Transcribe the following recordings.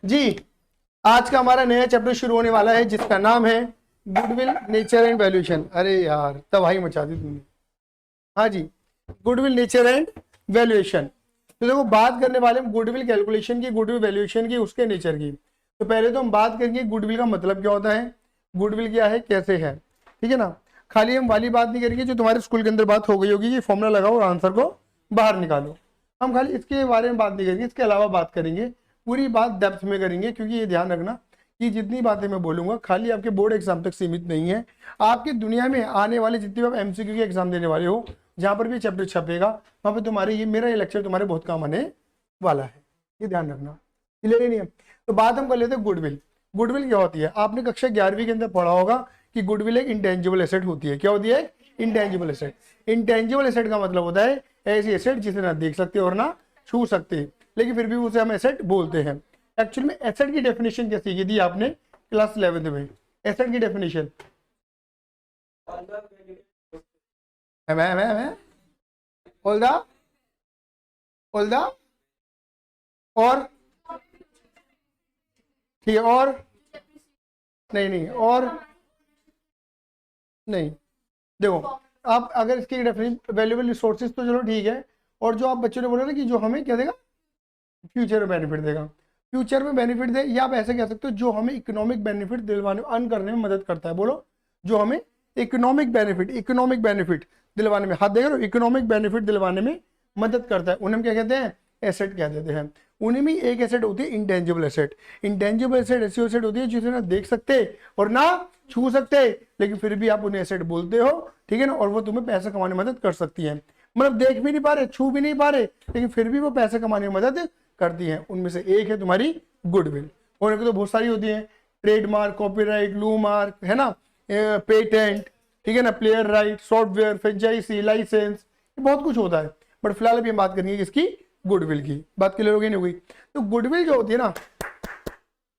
जी। आज का हमारा नया चैप्टर शुरू होने वाला है जिसका नाम है गुडविल, नेचर एंड वैल्यूएशन। अरे यार तबाही मचा दी तुमने। हाँ जी, गुडविल, नेचर एंड वैल्यूएशन। तो देखो बात करने वाले हम गुडविल कैलकुलेशन की, गुडविल वैल्यूएशन की, उसके नेचर की। तो पहले तो हम बात करेंगे गुडविल का मतलब क्या होता है, गुडविल क्या है, कैसे है, ठीक है ना। खाली हम वाली बात नहीं करेंगे जो तुम्हारे स्कूल के अंदर बात हो गई होगी कि फॉर्मूला लगाओ और आंसर को बाहर निकालो। हम खाली इसके बारे में बात नहीं करेंगे, इसके अलावा बात करेंगे, पूरी बात डेप्थ में करेंगे। क्योंकि ये ध्यान रखना कि जितनी बातें मैं बोलूंगा खाली आपके बोर्ड एग्जाम तक सीमित नहीं है, आपकी दुनिया में आने वाले जितने भी आप एमसीक्यू के एग्जाम देने वाले हो, जहां पर भी चैप्टर छपेगा वहां पे तुम्हारे ये मेरा ये लेक्चर तुम्हारे बहुत काम आने वाला है, ये ध्यान रखना। क्लियर ही नहीं है? तो बात हम कर लेते हैं गुडविल। गुडविल क्या होती है? आपने कक्षा 11वीं के अंदर पढ़ा होगा कि गुडविल एक इंटेंजिबल एसेट होती है। क्या होती है? Intangible asset. इंटेंजिबल एसेट का मतलब होता है ऐसी एसेट जिसे ना देख सकते और ना छू सकते, लेकिन फिर भी उसे हम एसेट बोलते हैं। एक्चुअल में एसेट की डेफिनेशन क्या सीखी थी आपने क्लास 11th में? एसेट की डेफिनेशन और ठीक है, और नहीं और नहीं। देखो आप अगर इसकी डेफिनेशन वैल्यूएबल रिसोर्सेज तो चलो ठीक है, और जो आप बच्चों ने बोला ना कि जो हमें क्या देगा, फ्यूचर में बेनिफिट देगा, फ्यूचर में बेनिफिट दे, या आप ऐसे कह सकते हो जो हमें इकोनॉमिक बेनिफिट दिलवाने अर्न करने में मदद करता है। बोलो, जो हमें इकोनॉमिक बेनिफिट दिलवाने में, हाथ देगा, इकोनॉमिक बेनिफिट दिलवाने में मदद करता है, उन्हें हम क्या कहते हैं? एसेट कह देते हैं। उन्हीं में एक एसेट होती है इंटेंजिबल एसेट। इंटेंजिबल एसेट ऐसी एसेट होती है जिसे ना देख सकते और ना छू सकते, लेकिन फिर भी आप उन्हें एसेट बोलते हो, ठीक है ना। और वो तुम्हें पैसा कमाने में मदद कर सकती है, मतलब देख भी नहीं पा रहे, छू भी नहीं पा रहे, लेकिन फिर भी वो पैसा कमाने में मदद करती हैं। उनमें से एक है तुम्हारी गुडविल, और तो बहुत सारी होती है, ट्रेडमार्क, कॉपीराइट, लू मार्क, है ना, पेटेंट, ठीक है ना, player right, software, franchisee, licence, बहुत कुछ होता है। बट फिलहाल अभी हम बात करेंगे किसकी? गुडविल की। बात क्लियर हो गई नहीं होगी? तो गुडविल जो होती है ना,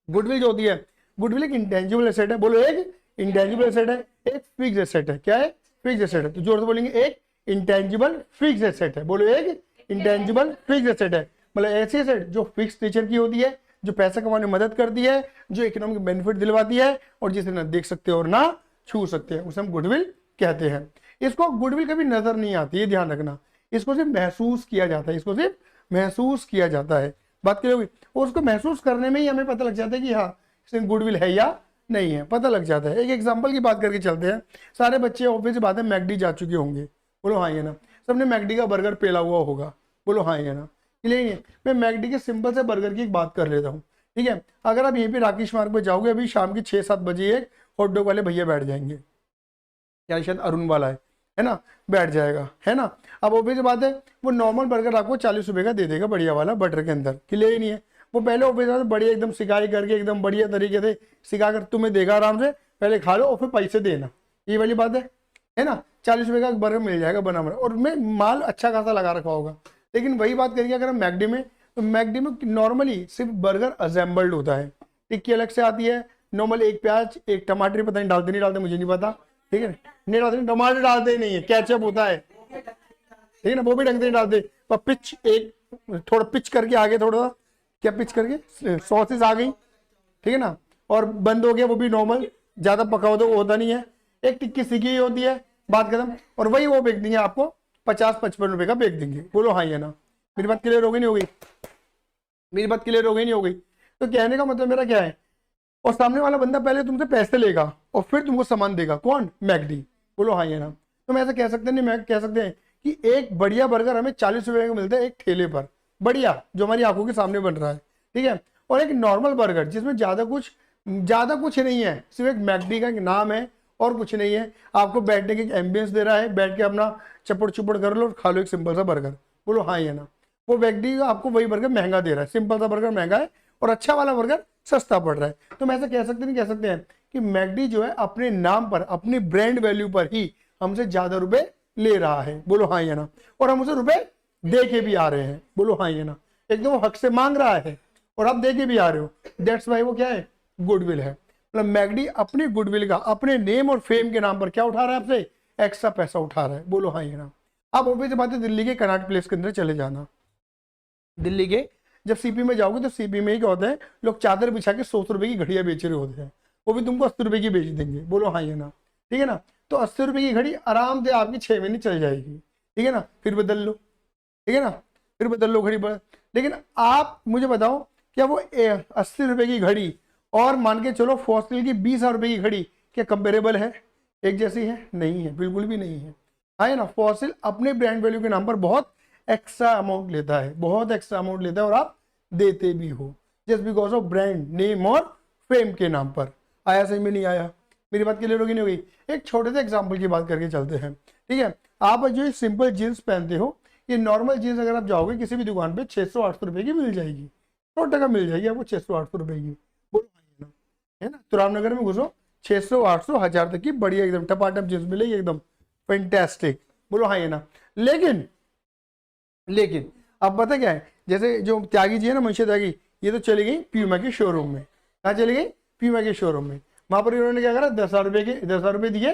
गुडविल जो होती है, गुडविल एक इंटेंजिबल एसेट है। बोलो, एक इंटेंजिबल एसेट है, एक फिक्स एसेट है। क्या है? फिक्स एसेट है। तो जोर से बोलेंगे, एक इंटेंजिबल फिक्स एसेट है। बोलो, एक इंटेंजिबल फिक्स एसेट है, मतलब ऐसी एसेट जो फिक्स नेचर की होती है, जो पैसा कमाने में मदद करती है, जो इकोनॉमिक बेनिफिट दिलवाती है, और जिसे ना देख सकते और ना छू सकते हैं, उसे हम गुडविल कहते हैं। इसको गुडविल कभी नजर नहीं आती है, ध्यान रखना। इसको सिर्फ महसूस किया जाता है, इसको सिर्फ महसूस किया जाता है। बात करें होगी, और उसको महसूस करने में ही हमें पता लग जाता है कि हाँ इसमें गुडविल है या नहीं है, पता लग जाता है। एक एग्जांपल की बात करके चलते हैं। सारे बच्चे ऑब्वियस बात है मैकडी जा चुके होंगे। बोलो हाँ, ये ना। सबने मैकडी का बर्गर पेला हुआ होगा। बोलो हाँ, ये ना। इसलिए मैं मैकडी के सिंपल से बर्गर की एक बात कर लेता हूँ, ठीक है। अगर आप यहीं पे राकेश मार्ग पे जाओगे, अभी शाम के 6-7 बजे एक हॉट डॉग वाले भैया बैठ जाएंगे, या शायद अरुण वाला है ना, बैठ जाएगा, है ना। अब ऑब्वियस बात है वो नॉर्मल बर्गर आपको 40 रुपए का दे देगा, बढ़िया वाला बटर के अंदर, क्लियर ही नहीं है। वो पहले ऑब्वियस बात है बढ़िया एकदम सिकाई करके, एकदम बढ़िया तरीके से सिखा कर तुम्हें देगा, आराम से पहले खा लो और फिर पैसे देना, ये वाली बात है ना। 40 रुपए का बर्गर मिल जाएगा बना बना, और मैं माल अच्छा खासा लगा रखा होगा। लेकिन वही बात करेंगे अगर हम मैकडी में, तो मैकडी में नॉर्मली सिर्फ बर्गर असेंबल्ड होता है, टिक्की अलग से आती है, नॉर्मल एक प्याज एक टमाटर, पता नहीं डालते नहीं डालते मुझे नहीं पता, ठीक है, नहीं डालते, टमाटर डालते ही नहीं है, केचप होता है, ठीक है ना, वो भी ढंग से नहीं डालते। पर पिच एक थोड़ा पिच करके आगे, थोड़ा क्या पिच करके सॉसेस आ गई, ठीक है ना, और बंद हो गया, वो भी नॉर्मल, ज्यादा पका हो तो होता नहीं है। एक टिक्की सीखी हुई होती है, बात खत्म। और वही वो बेच देंगे आपको 50-55 रुपए का बेच देंगे। बोलो हाँ या ना। मेरी बात क्लियर हो गई नहीं हो गई? मेरी बात क्लियर हो गई नहीं हो गई? तो कहने का मतलब मेरा क्या है, और सामने वाला बंदा पहले तुमसे पैसे लेगा और फिर तुमको सामान देगा, कौन? मैकडी। बोलो हाँ या ना। तो हम ऐसा कह सकते हैं, नहीं मैं कह सकते हैं कि एक बढ़िया बर्गर हमें 40 रुपए का मिलता है एक ठेले पर, बढ़िया, जो हमारी आंखों के सामने बन रहा है, ठीक है। और एक नॉर्मल बर्गर जिसमें ज्यादा कुछ नहीं है, सिर्फ एक मैकडी का एक नाम है और कुछ नहीं है, आपको बैठने की एक एम्बियंस दे रहा है, बैठ के अपना चपड़ चुपड़ कर लो और खा लो एक सिंपल सा बर्गर। बोलो हाँ या ना। वो मैकडी आपको वही बर्गर महंगा दे रहा है, सिंपल सा बर्गर महंगा है और अच्छा वाला बर्गर सस्ता पड़ रहा है। तो हम ऐसा कह सकते नहीं कह सकते हैं कि मैकडी जो है अपने नाम पर, अपनी ब्रांड वैल्यू पर ही हमसे ज्यादा रुपए ले रहा है। बोलो हाँ या ना। और हम उसे रुपए दे के भी आ रहे हैं। बोलो हाँ या ना। एकदम वो हक से मांग रहा है और आप दे के भी आ रहे हो, दैट्स वाई वो क्या है? गुडविल है। मतलब मैकडी अपनी गुडविल का, अपने नेम और फेम के नाम पर क्या उठा रहा है आपसे? एक्स्ट्रा पैसा उठा रहा है। बोलो हाँ या ना। अब ऑब्वियस बात है दिल्ली के कनॉट प्लेस के अंदर चले जाना, दिल्ली के जब सीपी में जाओगे तो सीपी में ही क्या होता है, लोग चादर बिछा के 100 रुपए की घड़ियां बेच रहे होते हैं, वो भी तुमको 80 रुपए की बेच देंगे। बोलो हाँ या ना, ठीक है ना। तो 80 रुपए की घड़ी आराम से आपकी 6 महीने चल जाएगी, ठीक है ना, फिर बदल लो, ठीक है ना, फिर बदल लो घड़ी बदल। लेकिन आप मुझे बताओ, क्या वो 80 रुपए की घड़ी और मान के चलो फॉसिल की 20,000 रुपए की घड़ी क्या कंपेरेबल है, एक जैसी है? नहीं है, बिल्कुल भी नहीं है, है ना। फॉसिल अपने ब्रांड वैल्यू के नाम पर बहुत एक्स्ट्रा अमाउंट लेता है, बहुत एक्स्ट्रा अमाउंट लेता है, और आप देते भी हो just because of brand name और फेम के नाम पर। आया समझ में? नहीं आया? मेरी बात क्लियर होगी नहीं होगी? एक छोटे से एग्जाम्पल की बात करके चलते हैं, ठीक है। आप जो सिंपल जीन्स पहनते हो, ये नॉर्मल जीन्स अगर आप जाओगे किसी भी दुकान पे 600-800 रुपए की मिल जाएगी, 100 टका मिल जाएगी आपको 600-800 रुपए की, बोलो है ना। तो रामनगर में घुसो, 600-800-1000 तक की बढ़िया एकदम टपाटप जींस मिलेगी, एकदम फैंटास्टिक, बोलो हाँ ये ना। लेकिन अब पता क्या है, जैसे जो त्यागी जी है ना, मनशा त्यागी, ये तो चली गई प्यूमा के शोरूम में। कहाँ चली गई? प्यूमा के शोरूम में। वहां पर इन्होंने क्या करा, 10,000 रुपए के 10,000 रुपए दिए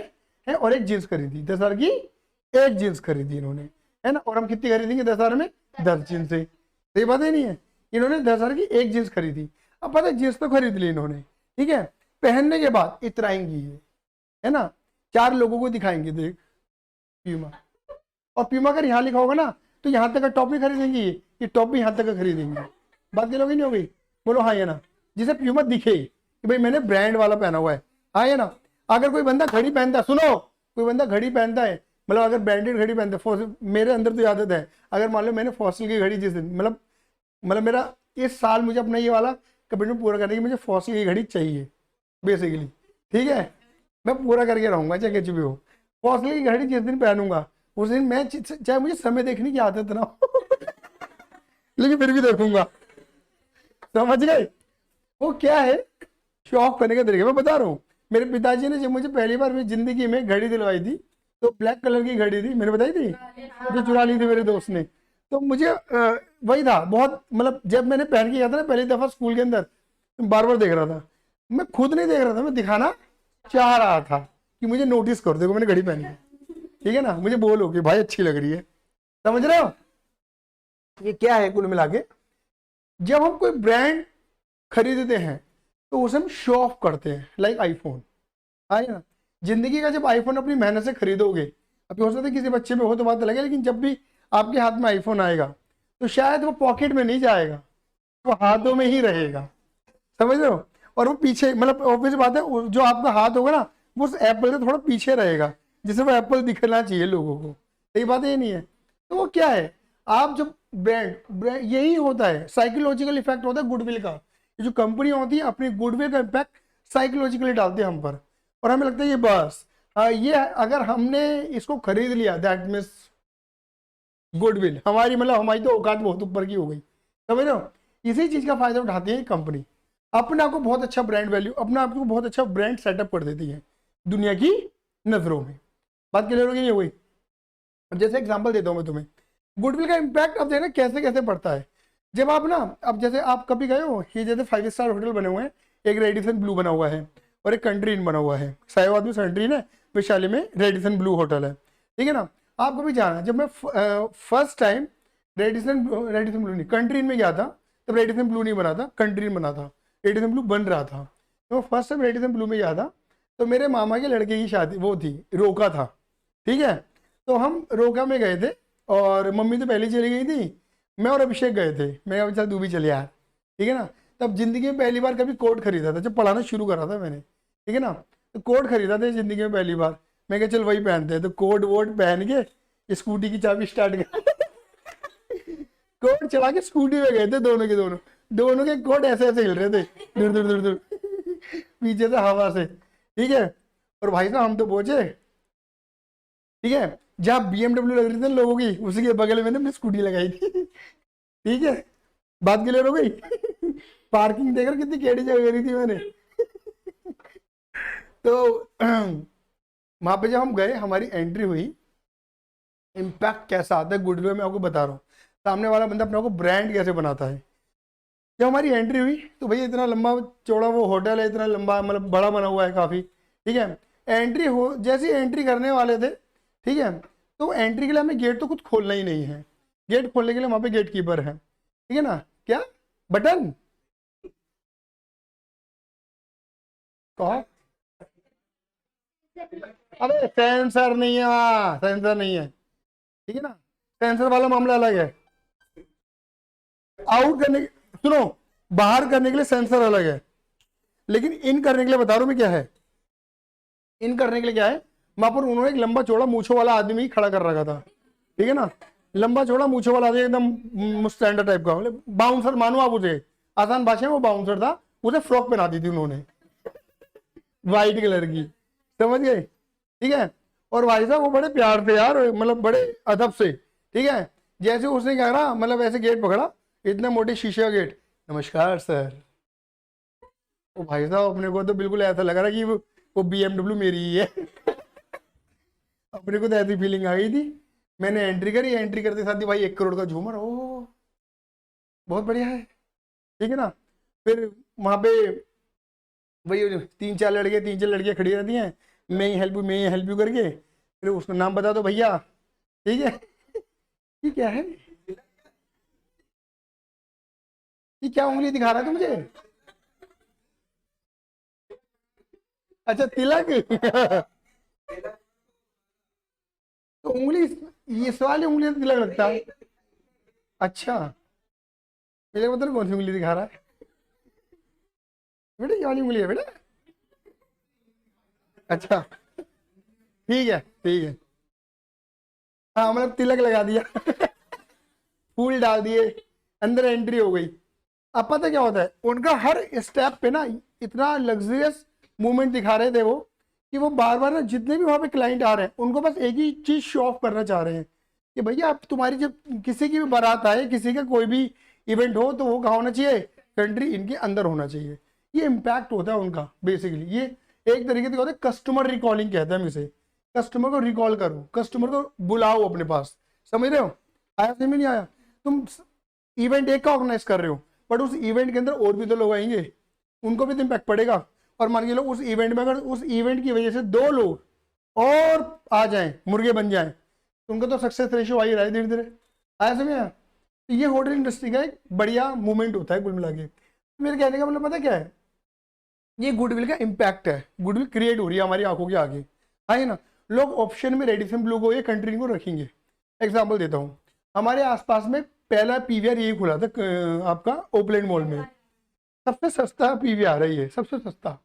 हैं और एक जींस खरीदी, 10,000 की एक जींस खरीदी इन्होंने, है ना। और हम कितनी खरीदेंगे 10,000 में? 10 जींस। सही बात है नहीं है? इन्होंने 10,000 की एक जींस खरीदी। अब पता है जींस तो खरीद ली इन्होंने, ठीक है, पहनने के बाद इतराएंगी ये, है ना, 4 लोगों को दिखाएंगे, देख प्यूमा, और प्यूमा अगर यहाँ लिखा होगा ना तो यहाँ तक का टॉप भी खरीदेंगी, ये टॉप भी यहाँ तक का खरीदेंगे। बात ये होगी नहीं हो गई? बोलो हाँ या ना। जिसे प्यूमा दिखे कि भाई मैंने ब्रांड वाला पहना हुआ है, हाँ या ना। अगर कोई बंदा घड़ी पहनता है, सुनो, कोई बंदा घड़ी पहनता है, मतलब अगर ब्रांडेड घड़ी पहनता है, मेरे अंदर तो आदत है, अगर मान लो मैंने फॉसिल की घड़ी जिस दिन, मतलब मेरा इस साल मुझे अपना ये वाला कमिटमेंट पूरा करने की, मुझे फॉसिल की घड़ी चाहिए बेसिकली, ठीक है, मैं पूरा करके रहूंगा चाहे कुछ भी हो। फॉसिल की घड़ी जिस दिन पहनूंगा उस दिन मैं, चाहे मुझे समय देखने की आदत ना हो लेकिन फिर भी देखूंगा, समझ गए? वो क्या है, शौक करने का तरीका। मैं बता रहा हूँ, मेरे पिताजी ने जब मुझे पहली बार मेरी जिंदगी में घड़ी दिलवाई थी, तो ब्लैक कलर की घड़ी थी, मैंने बताई थी, जो चुरा ली थी मेरे दोस्त ने। तो मुझे वही था बहुत, मतलब जब मैंने पहन के गया था ना पहली दफा स्कूल के अंदर, बार बार देख रहा था, मैं खुद नहीं देख रहा था, मैं दिखाना चाह रहा था कि मुझे नोटिस कर, देखो मैंने घड़ी पहनी है, ठीक है ना, मुझे बोलो कि भाई अच्छी लग रही है। समझ रहे हो ये क्या है? कुल मिला के जब हम कोई ब्रांड खरीदते हैं तो उसे हम शो ऑफ करते हैं, लाइक आईफोन, है ना। जिंदगी का जब आईफोन अपनी मेहनत से खरीदोगे, अभी हो सकता है किसी बच्चे में हो तो बात अलग है, लेकिन जब भी आपके हाथ में आईफोन आएगा तो शायद वो पॉकेट में नहीं जाएगा, वो हाथों में ही रहेगा, समझ रहे हो। और वो पीछे, मतलब ऑब्वियस बात है, जो आपका हाथ होगा ना वो उस एप्पल से थोड़ा पीछे रहेगा, जिससे वो एप्पल दिखना चाहिए लोगों को। सही बात है ये नहीं है? तो वो क्या है, आप जब ब्रांड यही होता है, साइकोलॉजिकल इफेक्ट होता है गुडविल का। ये जो कंपनी होती है अपनी गुडविल का इम्पैक्ट साइकोलॉजिकली डालती है हम पर, और हमें लगता है ये बस ये अगर हमने इसको खरीद लिया दैट मीन्स गुडविल हमारी, मतलब हमारी तो औकात बहुत ऊपर की हो गई, समझ रहे हो। इसी चीज का फायदा उठाती है कंपनी, अपने आप को बहुत अच्छा ब्रांड वैल्यू, अपने आप को बहुत अच्छा ब्रांड सेटअप कर देती है दुनिया की नजरों में। बात क्लियर होगी नहीं हो गई? जैसे एग्जांपल देता हूं मैं तुम्हें, गुडविल का इम्पैक्ट अब देखना कैसे कैसे पड़ता है। जब आप ना, अब जैसे आप कभी गए हो, ये जैसे 5 स्टार होटल बने हुए हैं, एक रेडिसन ब्लू बना हुआ है और एक कंट्री इन बना हुआ है, साहिवाबाद में कंट्री इन है, वैशाली में रेडिसन ब्लू होटल है, ठीक है ना। आप कभी जाना, जब मैं फर्स्ट टाइम रेडिसन ब्लू नहीं कंट्री इन में गया था, तब रेडिसन ब्लू नहीं बना था, कंट्री इन बना था, रेडिसन ब्लू बन रहा था। तो फर्स्ट टाइम रेडिसन ब्लू में गया था, तो मेरे मामा के लड़के की शादी वो थी, रोका था, ठीक है। तो हम रोका में गए थे और मम्मी तो पहले चली गई थी, मैं और अभिषेक गए थे, मैं कहा चल तू भी चले यार, ठीक है ना। तब जिंदगी में पहली बार कभी कोट खरीदा था, जब पढ़ाना शुरू करा था मैंने, ठीक है ना, तो कोट खरीदा था जिंदगी में पहली बार। मैं कहा चल वही पहनते हैं, तो कोट वोट पहन के स्कूटी की चाबी स्टार्ट कर कोट चला के स्कूटी में गए थे, दोनों के कोट ऐसे ऐसे हिल रहे थे, दूर दूर दूर दूर पीछे से हवा से, ठीक है। और भाई साहब हम तो पहुंचे, ठीक है, जहाँ BMW लग रही थी लोगों की, उसी के बगल में अपनी स्कूटी लगाई थी, ठीक है। बात क्लियर हो गई? पार्किंग देखकर कितनी केड़ी जगह करी थी मैंने तो वहां पे जब हम गए, हमारी एंट्री हुई, इम्पैक्ट कैसा आता है गुडविल में आपको बता रहा हूँ, सामने वाला बंदा अपने को ब्रांड कैसे बनाता है। जब हमारी एंट्री हुई तो भैया इतना लंबा चौड़ा वो होटल है, इतना लंबा मतलब बड़ा बना हुआ है काफ़ी, ठीक है। एंट्री हो, जैसे एंट्री करने वाले थे, ठीक है, तो एंट्री के लिए हमें गेट तो खुद खोलना ही नहीं है, गेट खोलने के लिए वहाँ पे गेट कीपर है, ठीक है ना। क्या बटन कहो। अबे सेंसर नहीं है वहाँ, सेंसर नहीं है, ठीक है ना, सेंसर वाला मामला अलग है। आउट करने सुनो, बाहर करने के लिए सेंसर अलग है, लेकिन इन करने के लिए बता रहा हूं मैं क्या है। इन करने के लिए क्या है, वहां पर उन्होंने एक लंबा चौड़ा मूछों वाला आदमी खड़ा कर रखा था, ठीक है ना, लंबा चौड़ा मूछों वाला आदमी एकदम स्टैंडर्ड टाइप का, मतलब बाउंसर मानो आप उसे, आसान भाषा में वो बाउंसर था, उसे फ्रॉक पहना दी थी उन्होंने व्हाइट कलर की, समझ गए, ठीक है। और भाई साहब वो बड़े प्यार से यार, मतलब बड़े अदब से, ठीक है, जैसे उसने क्या करा, मतलब ऐसे गेट पकड़ा, इतने मोटे शीशे का गेट, नमस्कार सर। वो भाई साहब अपने को तो बिल्कुल ऐसा लग रहा कि वो BMW मेरी ही है अपने को तो ऐसी फीलिंग आ गई थी। मैंने एंट्री करी, एंट्री करते साथ ही भाई 1 करोड़ का झूमर, ओ बहुत बढ़िया है, ठीक है ना। फिर वहां पे वही 3 4 लड़कियां खड़ी रहती हैं, मैं ही हेल्प यू करके, फिर उसका नाम बता दो भैया, ठीक है ये क्या है, ये क्या उंगली दिखा रहा है तू मुझे, अच्छा तिलक तो उंगली ये सवाल, उंगली से तिलक लगता है, अच्छा मेरे मतलब कौन सी उंगली दिखा रहा है बेटा, ये वाली उंगली है बेटा, अच्छा ठीक है ठीक है, हाँ मतलब तिलक लगा दिया फूल डाल दिए, अंदर एंट्री हो गई। अब पता क्या होता है, उनका हर स्टेप पे ना इतना लग्जरियस मूवमेंट दिखा रहे थे वो, कि वो बार बार ना जितने भी वहां पे क्लाइंट आ रहे हैं उनको बस एक ही चीज शो ऑफ करना चाह रहे हैं, कि भैया आप तुम्हारी जब किसी की भी बारात आए, किसी का कोई भी इवेंट हो, तो वो कहाँ होना चाहिए, कंट्री इनके अंदर होना चाहिए। ये इम्पैक्ट होता है उनका बेसिकली, ये एक तरीके से होता है कस्टमर रिकॉलिंग कहते हैं हम इसे, कस्टमर को रिकॉल करो, कस्टमर को बुलाओ अपने पास, समझ रहे हो, आया समझ में नहीं आया, तुम इवेंट एक का ऑर्गेनाइज कर रहे हो, बट उस इवेंट के अंदर और भी तो लोग आएंगे, उनको भी तो इम्पैक्ट पड़ेगा, और मान के लो उस इवेंट में अगर उस इवेंट की वजह से 2 लोग और आ जाएं, मुर्गे बन जाएं, तो उनका तो सक्सेस रेशियो आ ही रहा है धीरे धीरे, आया समझ में। तो ये होटल इंडस्ट्री का एक बढ़िया मूवमेंट होता है कुल मिला के। मेरे कहने का मतलब पता क्या है, ये गुडविल का इम्पैक्ट है, गुडविल क्रिएट हो रही है हमारी आंखों के आगे, है ना। लोग ऑप्शन में रेडिसन ब्लू को, ये कंट्री को रखेंगे। एग्जाम्पल देता हूँ, हमारे आसपास में पहला पीवीआर यही खुला था, आपका ओपलैंड मॉल में, सबसे सस्ता पीवीआर है ये, सबसे सस्ता,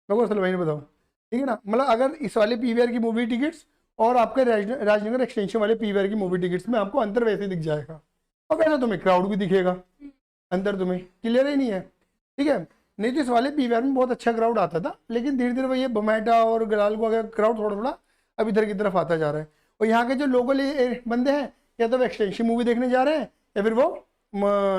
लोगों असल भाई ने बताओ, ठीक है ना। मतलब अगर इस वाले पीवीआर की मूवी टिकट्स और आपके राजनगर एक्सटेंशन वाले पीवीआर की मूवी टिकट्स में आपको अंतर वैसे ही दिख जाएगा, और वैसे तुम्हें क्राउड भी दिखेगा, अंतर तुम्हें क्लियर ही नहीं है, ठीक है। नहीं तो इस वाले पीवीआर में बहुत अच्छा क्राउड आता था, लेकिन धीरे धीरे ये बोमेटा और गलाल को अगर क्राउड थोड़ा थोड़ा अब इधर की तरफ आता जा रहा है। और यहाँ के जो लोकल बंदे हैं, या तो वो एक्सटेंशन मूवी देखने जा रहे हैं, या फिर वो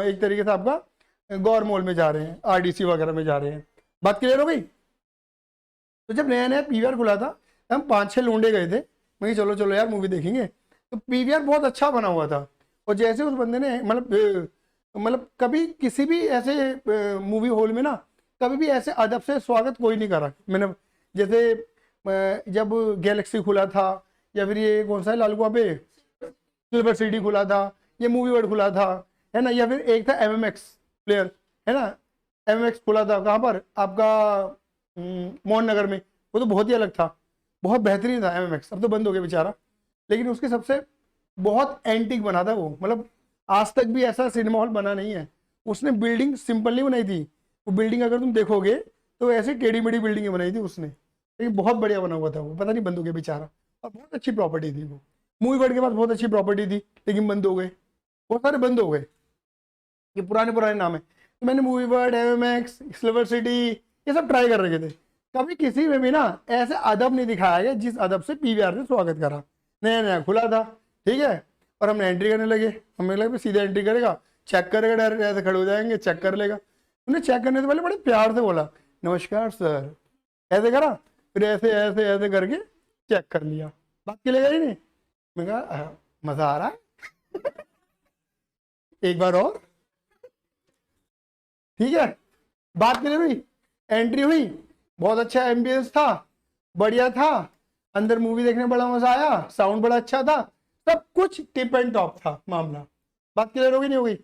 एक तरीके से आपका गौर मॉल में जा रहे हैं, आरडीसी वगैरह में जा रहे हैं। बात क्लियर हो गई। तो जब नया नया पीवीआर खुला था, हम 5 6 लौंडे गए थे, मैं चलो चलो यार मूवी देखेंगे, तो पीवीआर बहुत अच्छा बना हुआ था। और जैसे उस बंदे ने मतलब कभी किसी भी ऐसे मूवी हॉल में ना, कभी भी ऐसे अदब से स्वागत कोई नहीं करा मैंने, जैसे जब गैलेक्सी खुला था, या फिर ये कौन सा है लालकुआ पे सिल्वर सिटी खुला था, ये मूवी वर्ल्ड खुला था, है ना, या फिर एक था MMX प्लेयर, है ना, MMX खुला था कहाँ पर आपका, मोहन नगर में, वो तो बहुत ही अलग था, बहुत बेहतरीन था MMX, अब तो बंद हो गया बेचारा, लेकिन उसके सबसे बहुत एंटीक बना था वो, मतलब आज तक भी ऐसा सिनेमा हॉल बना नहीं है। उसने बिल्डिंग सिंपल नहीं बनाई थी, वो बिल्डिंग अगर तुम देखोगे तो ऐसे टेढ़ी मेढ़ी बिल्डिंग बनाई थी उसने, लेकिन बहुत बढ़िया बना हुआ था वो, पता नहीं बंद हो गया बेचारा, और बहुत अच्छी प्रॉपर्टी थी वो, मूवी वर्ल्ड के पास बहुत अच्छी प्रॉपर्टी थी, लेकिन बंद हो गए, बहुत सारे बंद हो गए, ये पुराने पुराने नाम है। तो मैंने movie world, MMX, silver city, ये सब ट्राई कर रखे थे, कभी किसी में भी ना ऐसे अदब नहीं दिखाया गया जिस अदब से पीवीआर ने स्वागत करा। नया नया खुला था, ठीक है, और हमने एंट्री करने लगे, हमें लगा सीधे एंट्री करेगा, चेक करेगा, डायरेक्ट ऐसे खड़े हो जाएंगे, चेक कर लेगा। उन्हें चेक करने से पहले बड़े प्यार से बोला नमस्कार सर, ऐसे करा, फिर ऐसे ऐसे ऐसे करके चेक कर लिया, बात के लेगा ही नहीं। मैं कहा मजा आ रहा है एक बार और, ठीक है, बात के लिए हुई, एंट्री हुई, बहुत अच्छा एम्बियंस था, बढ़िया था, अंदर मूवी देखने बड़ा मजा आया, साउंड बड़ा अच्छा था, सब कुछ टिप एंड टॉप था मामला। बात क्लियर हो गई नहीं हो गई।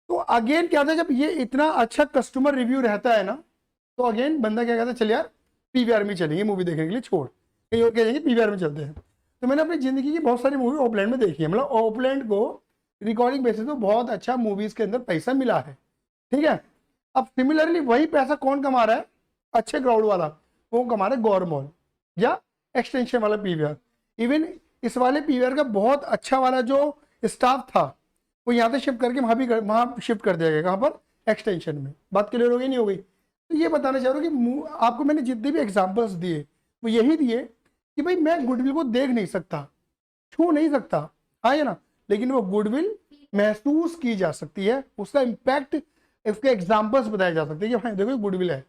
तो अगेन क्या था, जब ये इतना अच्छा कस्टमर रिव्यू रहता है ना, तो अगेन बंदा क्या कहता है, चल यार पीवीआर में चलेंगे मूवी देखने के लिए, छोड़ कहीं और क्या जाएंगे, पीवीआर में चलते हैं। तो मैंने अपनी ज़िंदगी की बहुत सारी मूवी ओपलैंड में देखी है, मतलब ओपलैंड को रिकॉर्डिंग बेसिस पे बहुत अच्छा मूवीज़ के अंदर पैसा मिला है, ठीक है। अब सिमिलरली वही पैसा कौन कमा रहा है, अच्छे क्राउड वाला, वो कमा रहा है गौर मॉल या एक्सटेंशन वाला पीवीआर। इवन इस वाले पीवीआर का बहुत अच्छा वाला जो स्टाफ था, वो यहाँ से शिफ्ट करके वहाँ शिफ्ट कर दिया गया, कहाँ पर, एक्सटेंशन में। बात क्लियर हो गई नहीं हो गई? तो ये बताना चाह रहा हूँ कि आपको मैंने जितने भी एग्जाम्पल्स दिए वो यही दिए कि भाई मैं गुडविल को देख नहीं सकता, छू नहीं सकता, हाँ या ना, लेकिन वो गुडविल महसूस की जा सकती है, उसका इम्पैक्ट, उसके एग्जाम्पल्स बताए जा सकते हैं कि हाँ देखो गुडविल है।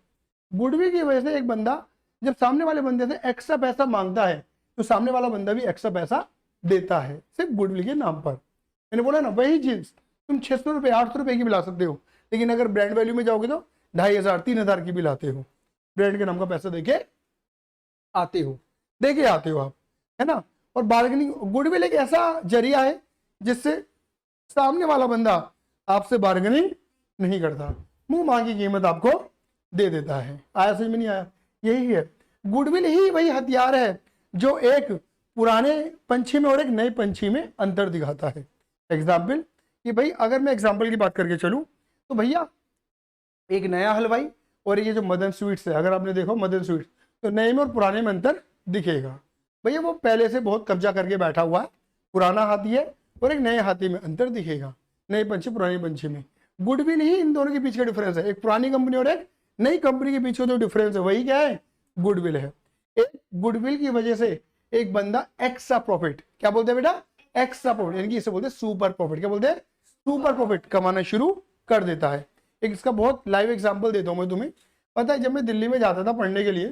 गुडविल की वजह से एक बंदा जब सामने वाले बंदे से एक्स्ट्रा पैसा मांगता है, तो सामने वाला बंदा भी एक्स्ट्रा पैसा देता है, सिर्फ गुडविल के नाम पर। मैंने बोला ना, वही चीज तुम 600 रुपये 800 रुपये की भी ला सकते हो, लेकिन अगर ब्रांड वैल्यू में जाओगे तो 2500 3000 की भी लाते हो, ब्रांड के नाम का पैसा देके आते हो, देके आते हो आप, है ना। और बार्गेनिंग, गुडविल एक ऐसा जरिया है जिससे सामने वाला बंदा आपसे बार्गेनिंग नहीं करता, मुंह मांगी कीमत आपको दे देता है। आया समझ में नहीं आया? यही है गुडविल, ही वही हथियार है जो एक पुराने पंछी में और एक नए पंछी में अंतर दिखाता है। एग्जाम्पल कि भाई अगर मैं एग्जाम्पल की बात करके चलूं, तो भैया एक नया हलवाई और ये जो मदन स्वीट्स है, अगर आपने देखो मदन स्वीट्स, तो नए में और पुराने में अंतर दिखेगा। भैया वो पहले से बहुत कब्जा करके बैठा हुआ है, पुराना हाथी है, और एक नए हाथी में अंतर दिखेगा, नए पंछी पुराने पंछी में। गुडविल ही इन दोनों के बीच का डिफरेंस है, एक पुरानी कंपनी और एक नई कंपनी के बीच का जो डिफरेंस है वही क्या है, गुडविल है। एक गुडविल की वजह से एक बंदा एक्स्ट्रा प्रॉफिट, क्या बोलते हैं बेटा, एक्स्ट्रा प्रॉफिट, यानी कि इसे बोलते हैं सुपर प्रॉफिट, क्या बोलते हैं, सुपर प्रॉफिट कमाना शुरू कर देता है। एक इसका बहुत लाइव एग्जांपल देता हूं मैं तुम्हें। पता है जब मैं दिल्ली में जाता था पढ़ने के लिए,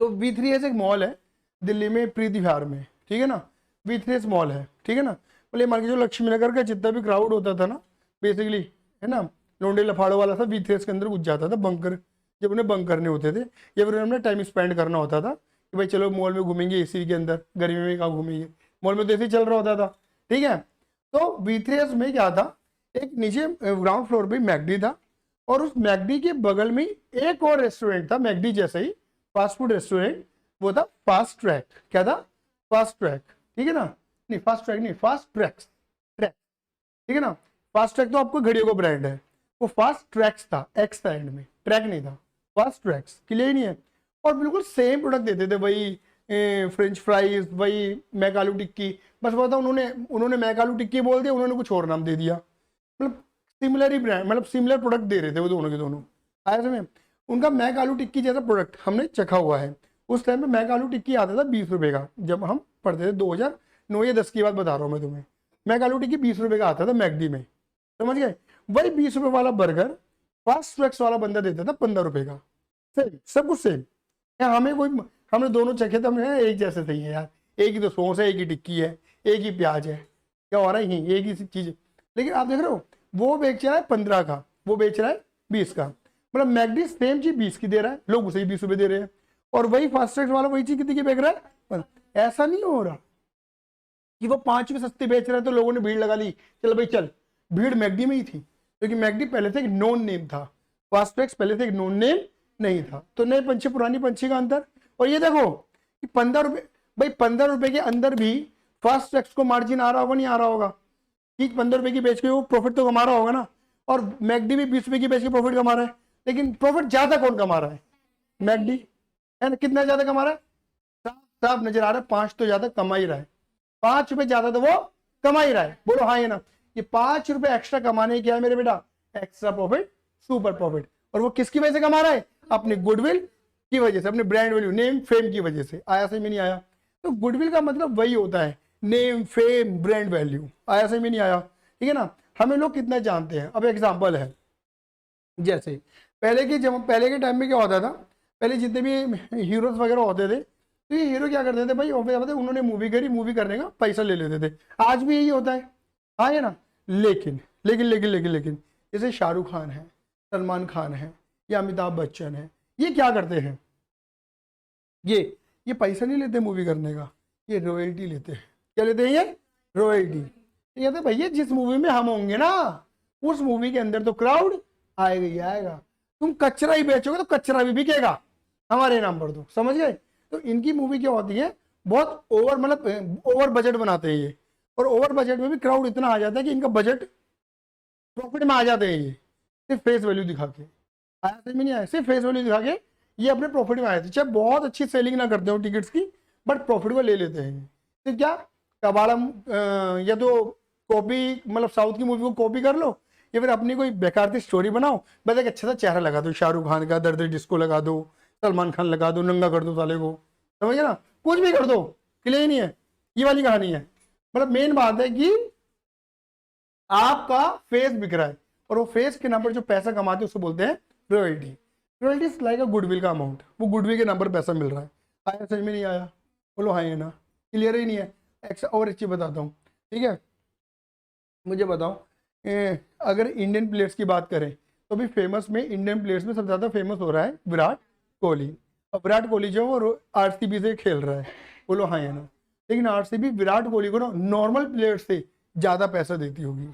तो V3S एक मॉल है दिल्ली में, प्रीति विहार में, ठीक है ना, V3S मॉल है, ठीक है ना। बोले मान के जो लक्ष्मी नगर का जितना भी क्राउड होता था ना, बेसिकली, है ना, लोंडे लफाड़ों वाला सब V3S के अंदर घुस जाता था, बंकर, जब उन्हें बंक करने होते थे या फिर उन्हें टाइम स्पेंड करना होता था कि भाई चलो मॉल में घूमेंगे, एसी के अंदर, गर्मी में कहाँ घूमेंगे, मॉल में तो एसी चल रहा होता था, ठीक है। तो V3S में क्या था, एक नीचे ग्राउंड फ्लोर पे मैकडी था, और उस मैकडी के बगल में एक और रेस्टोरेंट था, मैकडी जैसा ही फास्ट फूड रेस्टोरेंट, वो था फास्ट ट्रैक। क्या था, फास्ट ट्रैक, ठीक है ना, नहीं फास्ट ट्रैक नहीं, फास्ट ट्रैक्स, ट्रैक, ठीक है ना। फास्ट ट्रैक तो आपको घड़ियों का ब्रांड है, वो फास्ट ट्रैक्स था, एक्स था एंड में, ट्रैक नहीं था, फास्ट ट्रैक्स, क्लियर नहीं है। और बिल्कुल सेम प्रोडक्ट देते थे, वही फ्रेंच फ्राइज, वही मैक आलू टिक्की, बस वो उन्होंने मैक आलू टिक्की बोल दिया, उन्होंने कुछ और नाम दे दिया, मतलब सिमिलर ही ब्रांड, मतलब सिमिलर प्रोडक्ट दे रहे थे वो दोनों के दोनों। आया समझ? उनका मैक आलू टिक्की जैसा प्रोडक्ट हमने चखा हुआ है। उस टाइम में मैक आलू टिक्की आता था 20 रुपये का, जब हम पढ़ते थे 2009 या 10 की बात बता रहा हूँ मैं तुम्हें। मैक आलू टिक्की 20 रुपये का आता था मैकडी में, समझ गए। वही 20 रुपये वाला बर्गर फास्ट ट्रैक्स वाला बंदा देता था 15 रुपये का, सेम, सब कुछ सेम। हमें कोई, हमने दोनों चखे तो हमें एक जैसे सही है यार, एक ही तो सॉस है, एक ही टिक्की है, एक ही प्याज है, क्या हो रहा है यही, एक ही चीज़। लेकिन आप देख रहे हो, वो बेच रहा है 15 का, वो बेच रहा है 20 का, मतलब मैकडी सेम चीज 20 की दे रहा है, लोग उसे ही 20 रुपए दे रहे हैं, और वही फास्ट ट्रैक वाला वही चीज कितनी की बेच रहा है। ऐसा नहीं हो रहा कि वो 5 रुपए सस्ती बेच रहा है तो लोगों ने भीड़ लगा ली, चल भाई चल। भीड़ मैकडी में ही थी, क्योंकि मैकडी पहले से एक नॉन नेम था, फास्ट ट्रैक्स पहले से एक नॉन नेम नहीं था। तो नए पंछी पुरानी पंछी का अंतर। और ये देखो कि 15 रुपए, भाई 15 रुपए के अंदर भी फास्ट ट्रैक्स को मार्जिन आ रहा होगा नहीं आ रहा होगा, कि 15 रुपए की बेच के वो प्रॉफिट तो कमा रहा होगा ना, और मैकडी भी 20 रुपए की बेच के प्रॉफिट कमा रहा है। लेकिन प्रॉफिट ज्यादा कौन कमा रहा है, मैकडी, है ना, कितना ज्यादा कमा रहा है, साफ साफ नजर आ रहा है, 5 तो ज्यादा कमा ही रहा है, 5 रुपए ज्यादा तो वो कमा ही रहा है, बोलो हाँ ये ना। ये 5 रुपए एक्स्ट्रा कमाने क्या है मेरे बेटा, एक्स्ट्रा प्रॉफिट, सुपर प्रॉफिट। और वो किसकी वजह से कमा रहा है, अपनी गुडविल की वजह से, अपने ब्रांड वैल्यू, नेम फेम की वजह से। आया सही में नहीं आया? तो गुडविल का मतलब वही होता है, नेम फेम ब्रांड वैल्यू। आया सही में नहीं आया? ठीक है ना। हमें लोग कितना जानते हैं, अब एग्जांपल है, जैसे पहले के टाइम में क्या होता था, पहले जितने भी हीरोज वगैरह होते थे, तो ये हीरो क्या करते थे भाई, उन्होंने मूवी करी, मूवी करने का पैसा ले लेते थे। आज भी यही होता है, हाँ है ना। लेकिन लेकिन लेकिन लेकिन लेकिन जैसे शाहरुख खान है, सलमान खान है, या अमिताभ बच्चन है, ये क्या करते हैं, ये पैसा नहीं लेते मूवी करने का, ये रॉयल्टी लेते हैं। क्या लेते हैं ये, रॉयल्टी। ये कहते भैया जिस मूवी में हम होंगे ना उस मूवी के अंदर तो क्राउड आएगा ही आएगा। तुम कचरा ही बेचोगे तो कचरा भी बिकेगा, हमारे नाम पर। तो समझ गए? तो इनकी मूवी क्या होती है, बहुत ओवर, मतलब ओवर बजट बनाते हैं ये, और ओवर बजट में भी क्राउड इतना आ जाता है कि इनका बजट प्रॉफिट में आ जाते हैं ये, सिर्फ फेस वैल्यू दिखा के। आया समझ में नहीं आया? सिर्फ फेस वैल्यू दिखा के ये अपने प्रॉफिट में आए थे, चाहे बहुत अच्छी सेलिंग ना करते हो टिकट्स की, बट प्रॉफिट में ले लेते हैं। तो क्या कबालम, या तो कॉपी, मतलब साउथ की मूवी को कॉपी कर लो, या फिर अपनी कोई बेकार सी स्टोरी बनाओ, बस एक अच्छा सा चेहरा लगा दो, शाहरुख खान का दर्द डिस्को लगा दो, सलमान खान लगा दो, नंगा कर दो साले को, समझ ना, कुछ भी कर दो, क्लियर ही नहीं है। ये वाली कहानी है। मतलब मेन बात है कि आपका फेस बिक रहा है, और वो फेस के नाम पर जो पैसा कमाते हैं उसको बोलते हैं royalty. Royalty is like a goodwill का अमाउंट, वो गुडविल के नाम पर पैसा मिल रहा है। आया समझ में नहीं आया? बोलो हाँ या ना, क्लियर ही नहीं है। और एक चीज बताता हूँ, ठीक है, मुझे बताओ, अगर इंडियन प्लेयर्स की बात करें तो अभी फेमस में, इंडियन प्लेयर्स में सबसे ज्यादा फेमस हो रहा है विराट कोहली। और विराट कोहली जो है वो आरसीबी से खेल रहा है, बोलो हाँ या ना। लेकिन आरसीबी विराट कोहली को ना नॉर्मल प्लेयर से ज्यादा पैसा देती होगी,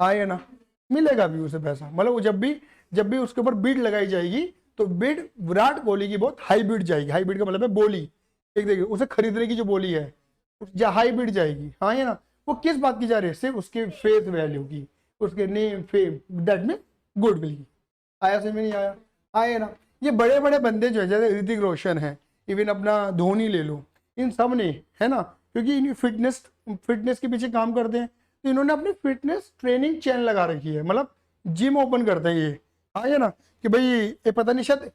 हाँ या ना? मिलेगा भी उसे पैसा, मतलब वो जब भी उसके ऊपर बिड लगाई जाएगी तो बिड विराट कोहली की बहुत हाई बिड जाएगी। हाई बिड का मतलब है बोली, एक देखिए उसे खरीदने की जो बोली है हाई बिड जाएगी, हाँ या ना? वो किस बात की जा रही है? सिर्फ उसके फेस वैल्यू की, उसके name fame, that mean goodwill की। आया समझ में नहीं आया? आया ना? ये बड़े बड़े बंदे जो है, जैसे ऋतिक रोशन है, इवन अपना धोनी ले लो, इन सब ने, है ना, क्योंकि इन फिटनेस के पीछे काम करते हैं, तो इन्होंने अपनी फिटनेस ट्रेनिंग चैन लगा रखी है, मतलब जिम ओपन करते हैं ये, हाँ या ना, कि भाई ये पता नहीं शायद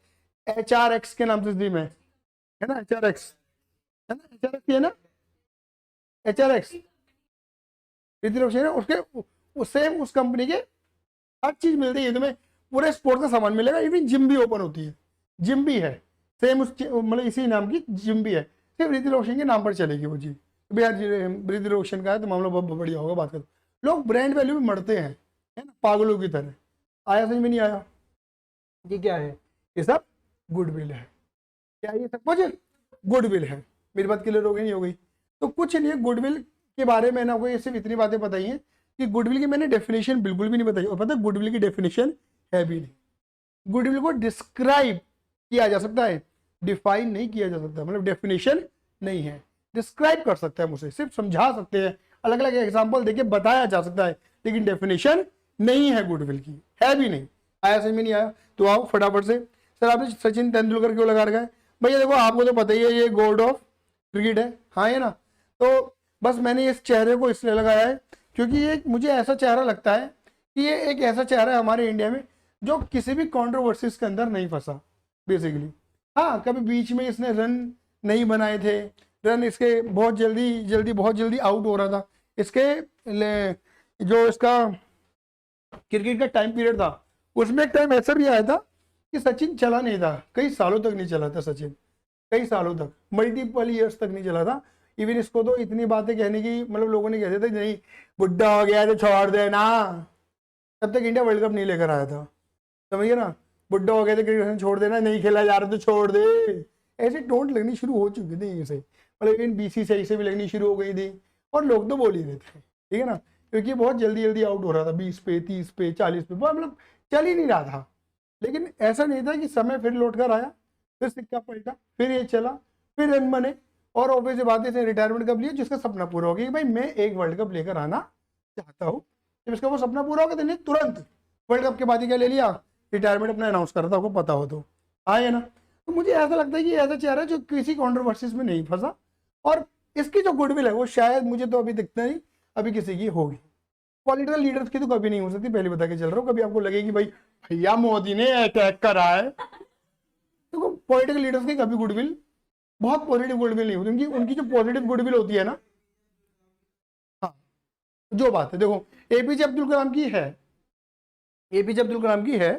HRX के नाम से जिम है ना, HRX है ना, HRX है ना, HRX ऋतिक रोशन है, उसके सेम उस कंपनी के हर चीज मिलती है तुम्हें, पूरे स्पोर्ट्स का सामान मिलेगा, इवन जिम भी ओपन होती है, जिम भी है सेम उस, मतलब इसी नाम की जिम भी है, सिर्फ ऋतिक रोशन के नाम पर चलेगी वो जी। तो भैया ऋतिक रोशन का है तो मामला बहुत बढ़िया होगा, बात कर। लोग ब्रांड वैल्यू में मरते हैं, है ना, पागलों की तरह। आया समझ में नहीं आया? ये क्या है? ये सब गुडविल है। क्या ये सब कुछ गुडविल है? मेरी बात क्लियर हो गई नहीं हो गई? तो कुछ नहीं है गुडविल के बारे में, आपको ये सिर्फ इतनी बातें बताई हैं कि गुडविल की मैंने डेफिनेशन बिल्कुल भी नहीं बताई, और पता है गुडविल की डेफिनेशन है भी नहीं। गुडविल को डिस्क्राइब किया जा सकता है, डिफाइन नहीं किया जा सकता, मतलब डेफिनेशन नहीं है। डिस्क्राइब कर सकते हैं हम उसे, सिर्फ समझा सकते हैं, अलग अलग एग्जाम्पल देके बताया जा सकता है, लेकिन डेफिनेशन नहीं है गुडविल की, है भी नहीं। आया समझ में नहीं आया? तो आओ फटाफट से। सर आपने सचिन तेंदुलकर क्यों लगा रखा है? भैया देखो आपको तो पता ही है ये गॉड ऑफ क्रिकेट है, हाँ है ना, तो बस मैंने इस चेहरे को इसलिए लगाया है क्योंकि ये मुझे ऐसा चेहरा लगता है कि ये एक ऐसा चेहरा है हमारे इंडिया में जो किसी भी कंट्रोवर्सीज के अंदर नहीं फंसा बेसिकली। हाँ, कभी बीच में इसने रन नहीं बनाए थे, रन इसके बहुत जल्दी आउट हो रहा था, जो इसका क्रिकेट का टाइम पीरियड था उसमें एक टाइम ऐसा भी आया था कि सचिन चला नहीं था, कई सालों तक नहीं चला था सचिन, कई सालों तक, मल्टीपल ईयर्स तक नहीं चला था। इवन इसको तो इतनी बातें कहने की, मतलब लोगों ने कहते थे नहीं बुढ़ा हो गया तो छोड़ दे ना, तब तक इंडिया वर्ल्ड कप नहीं लेकर आया था, समझिए ना, बुढ़ा हो गया तो क्रिकेट छोड़ देना, नहीं खेला जा रहा तो छोड़ दे, ऐसे टोंट लगनी शुरू हो चुकी थी इसे, मतलब इन BCCI से भी लगनी शुरू हो गई थी, और लोग तो बोल ही रहे थे, ठीक है ना, क्योंकि बहुत जल्दी आउट हो रहा था, 20 पे 30 पे 40 पे, मतलब चल ही नहीं रहा था। लेकिन ऐसा नहीं था कि समय फिर लौट कर आया, फिर सिक्का पलटा, फिर ये चला, फिर रन बने, और ऑब्वियस बात है रिटायरमेंट कब लिया, जिसका सपना पूरा हो गया कि भाई मैं एक वर्ल्ड कप लेकर आना चाहता हूँ, जब इसका वो सपना पूरा हो गया तो नहीं तुरंत वर्ल्ड कप के बाद ही क्या ले लिया, रिटायरमेंट अपना अनाउंस करा था, आपको पता हो तो आए ना। तो मुझे ऐसा लगता है कि ऐसा चेहरा है जो किसी कॉन्ट्रोवर्सीज में नहीं फंसा, और इसकी जो गुडविल है वो शायद मुझे तो अभी दिखता नहीं अभी किसी की होगी। पॉलिटिकल लीडर्स की तो कभी नहीं हो सकती, पहले बता के चल रहा हूँ, कभी आपको लगे कि भाई भैया मोदी ने अटैक करा है, तो पॉलिटिकल लीडर्स की कभी गुडविल, बहुत पॉजिटिव गुडविल नहीं होती उनकी, उनकी जो पॉजिटिव गुडविल होती है ना, हाँ जो बात है देखो एपीजे अब्दुल कलाम की है, एपीजे अब्दुल कलाम की है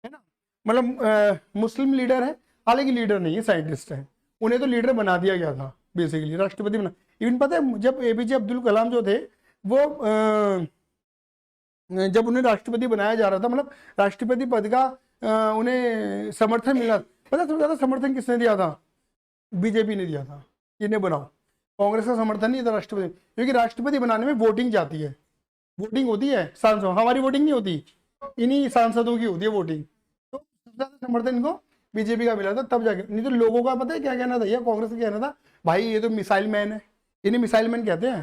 ना, मतलब मुस्लिम लीडर है, हालांकि लीडर नहीं है, साइंटिस्ट है, उन्हें तो लीडर बना दिया गया था बेसिकली, राष्ट्रपति बना। इवन पता है जब एपीजे अब्दुल कलाम जो थे वो जब उन्हें राष्ट्रपति बनाया जा रहा था, मतलब राष्ट्रपति पद का उन्हें समर्थन मिला, पता सबसे ज्यादा समर्थन किसने दिया था? बीजेपी ने दिया था, इन्हें बनाओ, कांग्रेस का समर्थन नहीं था राष्ट्रपति, क्योंकि राष्ट्रपति बनाने में वोटिंग जाती है, वोटिंग होती है सांसद, हमारी वोटिंग नहीं होती, इन्हीं सांसदों की होती है वोटिंग। तो सबसे ज्यादा समर्थन इनको बीजेपी का मिला था, तब जाके, नहीं तो लोगों का पता है क्या कहना था, या कांग्रेस का कहना था, भाई ये तो मिसाइल मैन है, इन्हें मिसाइल मैन कहते हैं,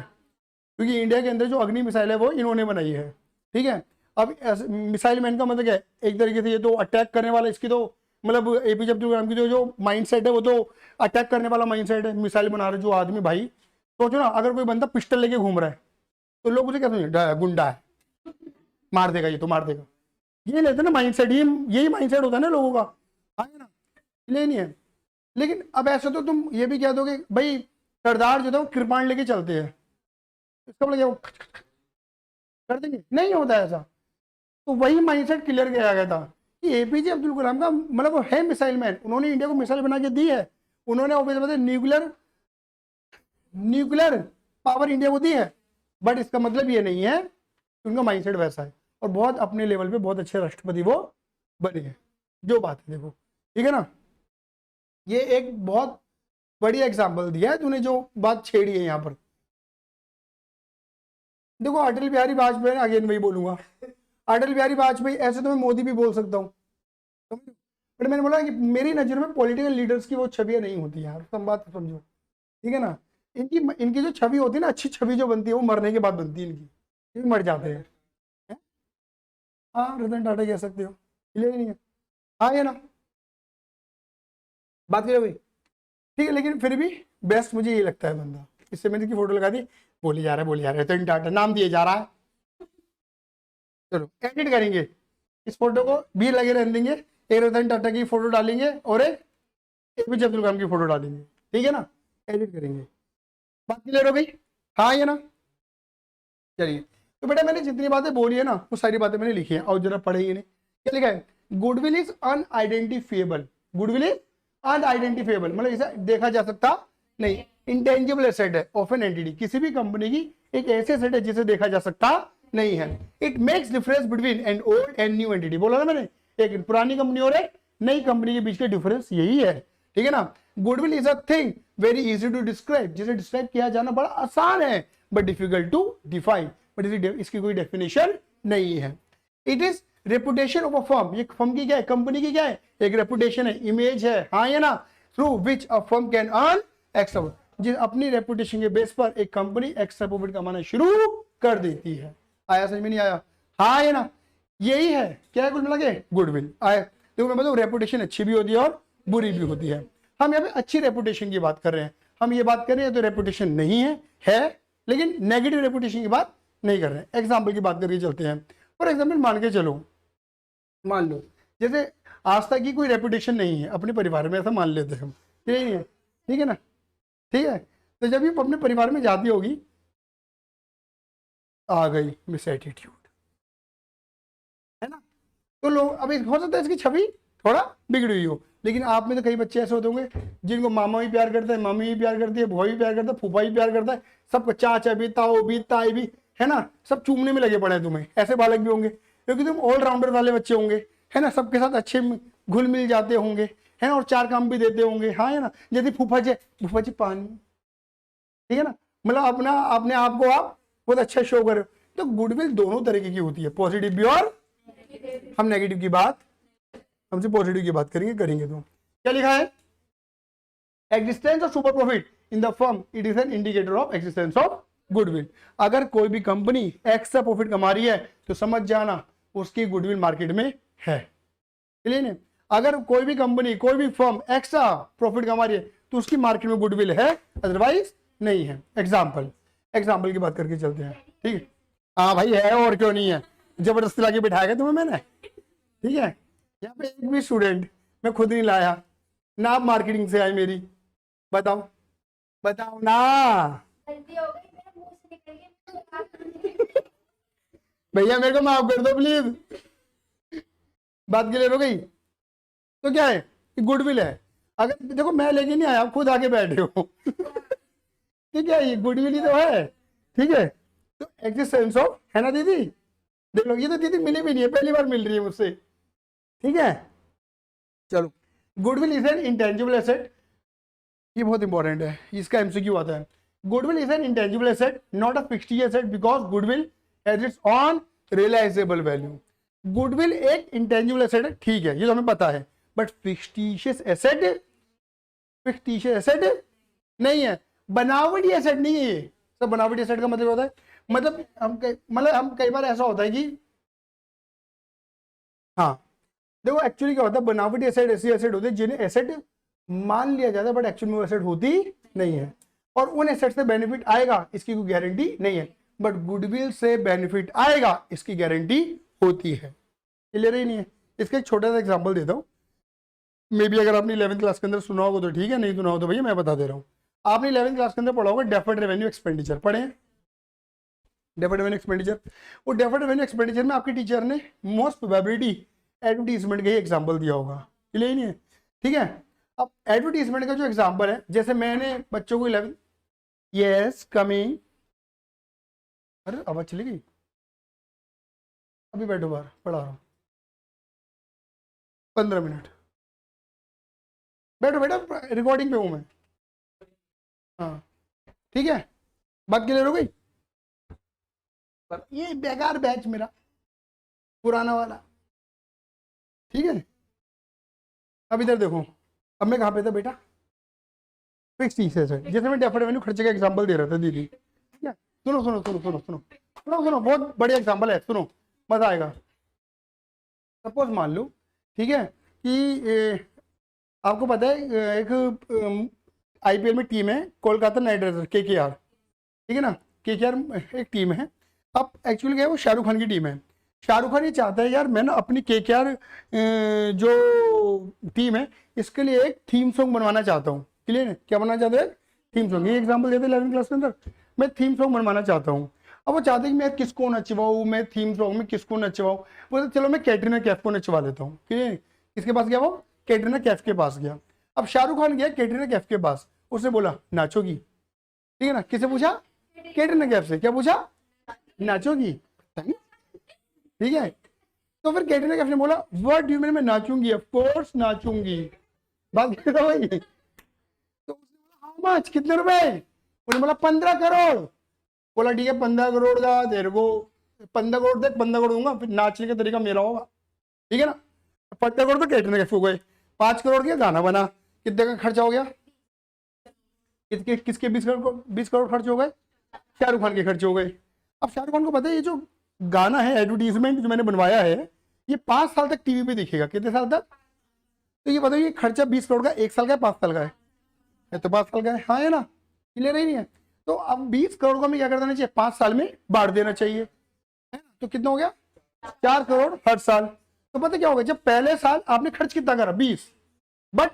क्योंकि इंडिया के अंदर जो अग्नि मिसाइल है वो इन्होंने बनाई है, ठीक है। अब मिसाइल मैन का मतलब क्या है, एक तरीके से ये तो अटैक करने वाला, इसकी तो मतलब एपीजे अब्दुल कलाम की जो माइंड सेट है वो तो अटैक करने वाला माइंड सेट है। मिसाइल बना रहे जो आदमी, भाई सोचो ना, अगर कोई बंदा पिस्टल लेके घूम रहा है तो लोग उसे क्या समझे, गुंडा है, मार देगा, ये तो मार देगा, ये लेते ना माइंड सेट, यही माइंड सेट होता है ना लोगों का, हाँ ना, इसलिए नहीं है। लेकिन अब ऐसा तो तुम ये भी कह दोगे भाई सरदार जो था वो कृपाण लेके चलते हैं, इसका मतलब क्या, वो कर देंगे, नहीं होता ऐसा। तो वही माइंडसेट क्लियर किया गया था कि एपीजे अब्दुल कलाम का मतलब वो है मिसाइल मैन, उन्होंने इंडिया को मिसाइल बना के दी है, उन्होंने ऑब्वियसली न्यूक्लियर पावर इंडिया को दी है, बट इसका मतलब ये नहीं है कि उनका माइंडसेट वैसा है, और बहुत अपने लेवल पे बहुत अच्छे राष्ट्रपति वो बने हैं, जो बात है देखो, ठीक है ना। ये एक बहुत बड़ी एग्जाम्पल दिया है तूने, जो बात छेड़ी है यहाँ पर। देखो अटल बिहारी वाजपेयी, अगेन वही बोलूंगा, अटल बिहारी वाजपेयी, ऐसे तो मैं मोदी भी बोल सकता हूँ, बट मैंने बोला कि मेरी नज़र में पॉलिटिकल लीडर्स की वो छवियां नहीं होती यार, तुम बात समझो, ठीक है ना। इनकी इनकी जो छवि होती है ना, अच्छी छवि जो बनती है वो मरने के बाद बनती है इनकी, ये मर जाते हैं, हाँ रतन टाटा कह सकते हो, इसलिए नहीं है, हाँ ये ना बात करें भाई, ठीक है। लेकिन फिर भी बेस्ट मुझे ये लगता है बंदा, इससे मैंने की फोटो लगा दी, बोली जा रहा है, बोली जा रहा है, रतन टाटा नाम दिए जा रहा है, चलो एडिट करेंगे, इस फोटो को भी लगे रहने देंगे, एक रतन टाटा की फोटो डालेंगे और एक एपीजे अब्दुल कलाम की फोटो डालेंगे, ठीक है ना, एडिट करेंगे, बात क्लियर हो गई, हाँ ये ना। चलिए, तो बेटा मैंने जितनी बातें बोली है ना वो सारी बातें मैंने लिखी है, और जरा पढ़ेंगे नहीं, क्या लिखा है, गुडविल इज अनआइडेंटिफिएबल, गुडविल इज अनआइडेंटिफिएबल मतलब इसे देखा जा सकता नहीं, इंटेंजिबल एसेट है ऑफ एन एंटिटी, किसी भी कंपनी की एक ऐसे एसेट है जिसे देखा जा सकता नहीं है। It makes difference between an old and new entity, बोला ना मैंने, एक पुरानी कंपनी और एक नई कंपनी के बीच का डिफरेंस यही है, ठीक है ना। Goodwill is a thing very easy to describe, जिसे डिस्क्राइब किया जाना बड़ा आसान है, but difficult to define, but इसकी कोई डेफिनेशन नहीं है। It is reputation of a firm, ये फर्म की क्या है, कंपनी की क्या है, एक रेपुटेशन है, इमेज है, हाँ ये ना, through which a firm can earn extra, जिस अपनी रेपुटेशन के बेस पर एक कंपनी एक्स्ट्रा प्रॉफिट कमाना शुरू कर देती है। आया समझ में नहीं आया, हाँ ये ना, यही है क्या है कुल मिला के गुडविल। आए देखो मैं बताऊँ, रेपुटेशन अच्छी भी होती है और बुरी भी होती है, हम यहाँ पे अच्छी रेपुटेशन की बात कर रहे हैं, हम ये बात कर रहे हैं तो रेपुटेशन नहीं है लेकिन नेगेटिव रेपुटेशन की बात नहीं कर रहे हैं। एग्जाम्पल की बात करके चलते हैं, फॉर एग्जाम्पल मान के चलो, मान लो जैसे आस्था की कोई रेपुटेशन नहीं है अपने परिवार में, ऐसा मान लेते हैं हम, ठीक है ना, ठीक है। तो जब ये अपने परिवार में जाती होगी, आ गई मिस एटीट्यूड, है ना, तो लोग, अब हो सकता है इसकी छवि थोड़ा बिगड़ी हुई हो, लेकिन आप में तो कई बच्चे ऐसे होते होंगे जिनको मामा भी प्यार करता है, मम्मी भी प्यार करती है, भाई भी प्यार करता है, फूफा भी प्यार करता है, सबको चाचा भी, ताऊ भी, ताई भी, है ना, सब चूमने में लगे पड़े हैं तुम्हें, ऐसे बालक भी होंगे क्योंकि तुम ऑलराउंडर वाले बच्चे होंगे, है ना, सबके साथ अच्छे घुल मिल जाते होंगे, है ना, और चार काम भी देते होंगे, हाँ है ना, जैसे फूफा जी पानी, ठीक है ना, मतलब अपना अपने आप को आप बहुत अच्छा शो करो। तो गुडविल दोनों तरीके की होती है, पॉजिटिव भी और हम नेगेटिव की बात, हमसे पॉजिटिव की बात करेंगे तो क्या लिखा है, existence of super profit in the firm, it is an indicator of existence of goodwill. अगर कोई भी कंपनी एक्स्ट्रा प्रॉफिट कमा रही है तो समझ जाना उसकी गुडविल मार्केट में है, चलिए ना, अगर कोई भी कंपनी कोई भी फर्म एक्स्ट्रा प्रॉफिट कमा रही है तो उसकी मार्केट में गुडविल है, अदरवाइज नहीं है। एग्जाम्पल की बात करके चलते हैं, ठीक है, हाँ भाई है, और क्यों नहीं है, जबरदस्ती लाके बिठाया तुम्हें मैंने, ठीक है। यहाँ पे एक भी स्टूडेंट मैं खुद नहीं लाया ना, आप मार्केटिंग से आए मेरी, बताओ ना भैया, मेरे को माफ कर दो प्लीज, बात क्लियर हो गई। तो क्या है, गुडविल है, अगर देखो मैं लेके नहीं आया, खुद आके बैठे हो ठीक है, ये गुडविल ही तो है, ठीक है। तो एग्जिस्टेंस ऑफ, है ना दीदी, देख लो, ये तो दीदी मिली भी नहीं है, पहली बार मिल रही है मुझसे, ठीक है। चलो, goodwill is an intangible asset, ये बहुत इंपॉर्टेंट है, इसका एमसीक्यू आता है। Goodwill is an intangible asset not a fixed asset because goodwill has its on realisable value. Goodwill एक इंटेंजिबल एसेट है, ठीक है, ये तो हमें पता है, बट फिक्टिशियस एसेट नहीं है, बनावटी एसेट नहीं है ये। तो बनावटी एसेट का मतलब होता है, मतलब हम कई बार ऐसा होता है कि हाँ देखो एक्चुअली क्या होता है, बनावटी एसेट ऐसी एसेट होती है जिन्हें एसेट मान लिया जाता है बट एक्चुअली में वो एसेट होती नहीं है, और उन एसेट से बेनिफिट आएगा इसकी कोई गारंटी नहीं है, बट गुडविल से बेनिफिट आएगा इसकी गारंटी होती है। क्लियर ही नहीं है। इसका एक छोटा सा एग्जांपल देता हूँ, मे बी अगर आपने 11th क्लास के अंदर सुना होगा तो ठीक है, नहीं सुना हो तो भैया मैं बता दे रहा हूँ। आपने 11th क्लास के अंदर पढ़ा होगा डेफर्ड रेवेन्यू एक्सपेंडिचर, पढ़े हैं डेफर्ड रेवेन्यू एक्सपेंडिचर। वो डेफर्ड रेवेन्यू एक्सपेंडिचर में आपके टीचर ने मोस्ट प्रोबेबिलिटी एडवर्टीजमेंट का ही एग्जाम्पल दिया होगा, क्लियर नहीं है, ठीक है। अब एडवर्टीजमेंट का जो एग्जाम्पल है, जैसे मैंने बच्चों को 11 यस कमिंग, अरे आवाज चली गई, अभी बैठो बाहर पढ़ा रहा हूँ 15 मिनट, बैठो बेटा रिकॉर्डिंग पे हूँ मैं, हाँ ठीक है, बात क्लियर हो गई। ये बेकार बैच मेरा पुराना वाला, ठीक है। अब इधर देखो, अब मैं कहाँ पे था बेटा, फिक्स चीज है सर, जैसे मैं डेफर्ड रेवेन्यू खर्चे का एग्जांपल दे रहा था दीदी, ठीक है। सुनो सुनो सुनो सुनो सुनो सुनो सुनो, बहुत बढ़िया एग्जांपल है, सुनो मजा आएगा। सपोज मान लो, ठीक है, कि आपको पता है एक आईपीएल में टीम है कोलकाता नाइट राइडर्स केकेआर, ठीक है ना, केकेआर एक टीम है। अब एक्चुअली क्या है, वो शाहरुख खान की टीम है। शाहरुख खान ये चाहता है यार मैं ना अपनी केकेआर जो टीम है इसके लिए एक थीम सॉन्ग बनवाना चाहता हूँ, क्लियर है, क्या बनवाना चाहता है, थीम सॉन्ग। ये एग्जांपल देते 11th क्लास के अंदर, मैं थीम सॉन्ग बनवाना चाहता हूँ। अब वो चाहते हैं कि मैं किसको नचवाऊँ, मैं थीम सॉन्ग में किसको नचवाऊँ, बोलते चलो मैं कैटरीना कैफ को नचवा लेता हूँ, क्लियर। किसके पास गया वो, कैटरीना कैफ के पास गया। अब शाहरुख खान गया कैटरीना कैफ के पास, उसने बोला नाचोगी, ठीक है ना, किसे पूछा, कैटरीना कैफ से, क्या पूछा, नाचोगी, ठीक है। तो फिर कैटरीना कैफ ने बोला व्हाट डू यू मीन, मैं नाचूंगी, ऑफ कोर्स नाचूंगी, बात कर रहा भाई। तो उसने बोला हाउ मच, कितने रुपए, उन्होंने बोला 15 करोड़। बोला ठीक है 15 करोड़ का तेरे को, 15 करोड़ तक 15 करोड़ दूंगा, फिर नाचने का तरीका मेरा होगा, ठीक है ना। 15 करोड़ तो कैटरीना कैफ हो गए, 5 करोड़ का गाना बना, कितने का खर्चा हो गया, किसके 20 करोड़ खर्च हो गए, शाहरुख खान के खर्च हो गए। अब शाहरुख खान को पता है ये जो गाना है एडवर्टीजमेंट जो मैंने बनवाया है ये 5 साल तक टीवी पे दिखेगा, कितने साल तक, तो ये बताओ ये खर्चा 20 करोड़ का 1 साल का है 5 साल का है, तो 5 साल का है, हाँ है ना, क्लियर ही नहीं है। तो अब 20 करोड़ का हमें क्या कर देना चाहिए, 5 साल में बांट देना चाहिए, है ना, तो कितना हो गया 4 करोड़ हर साल। तो पता क्या होगा, जब पहले साल आपने खर्च कितना करा 20, बट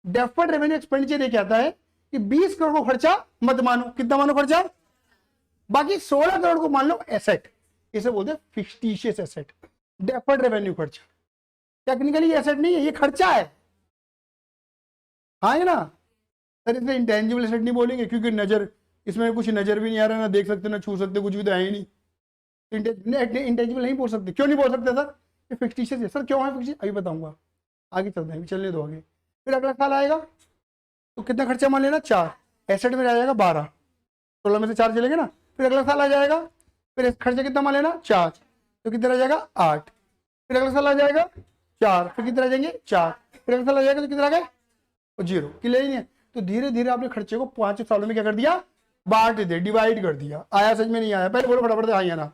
डेफर्ड रेवेन्यू एक्सपेंडिचर ये कहता है कि 20 करोड़ को खर्चा मत मानो, कितना मानो खर्चा, बाकी 16 करोड़ को मान लो एसेट, इसे बोलते हैं फिक्टिशियस एसेट। डेफर्ड रेवेन्यू खर्चा टेक्निकली एसेट नहीं है, ये खर्चा है, हाँ है ना सर, इसे इंटेंजिबल एसेट नहीं बोलेंगे क्योंकि नजर, इसमें कुछ नजर भी नहीं आ रहा, ना देख सकते ना छू सकते, कुछ भी तो है ही नहीं, इंटेंजिबल नहीं बोल सकते। क्यों नहीं बोल सकते सर, ये फिक्टिशियस है। सर क्यों है फिक्टिशियस, अभी बताऊंगा, आगे चलते हैं, चलने दो आगे। फिर अगला साल आएगा तो कितना खर्चा मान लेना 4, एसेट में आ जाएगा 12, 16 में से 4 चलेंगे ना। फिर अगला साल आ जाएगा, फिर खर्चा कितना मान लेना 4, तो कितना रह जाएगा 8। फिर अगला साल आ जाएगा 4, फिर कितना रह जाएंगे 4, फिर अगला साल आ जाएगा तो कितना आ गए 0, क्लियर ही नहीं है। तो धीरे धीरे आपने खर्चे को 5 सालों में क्या कर दिया, बांट दिया, डिवाइड कर दिया। आया समझ में नहीं आया, पहले बोलो फटाफट, आया ना।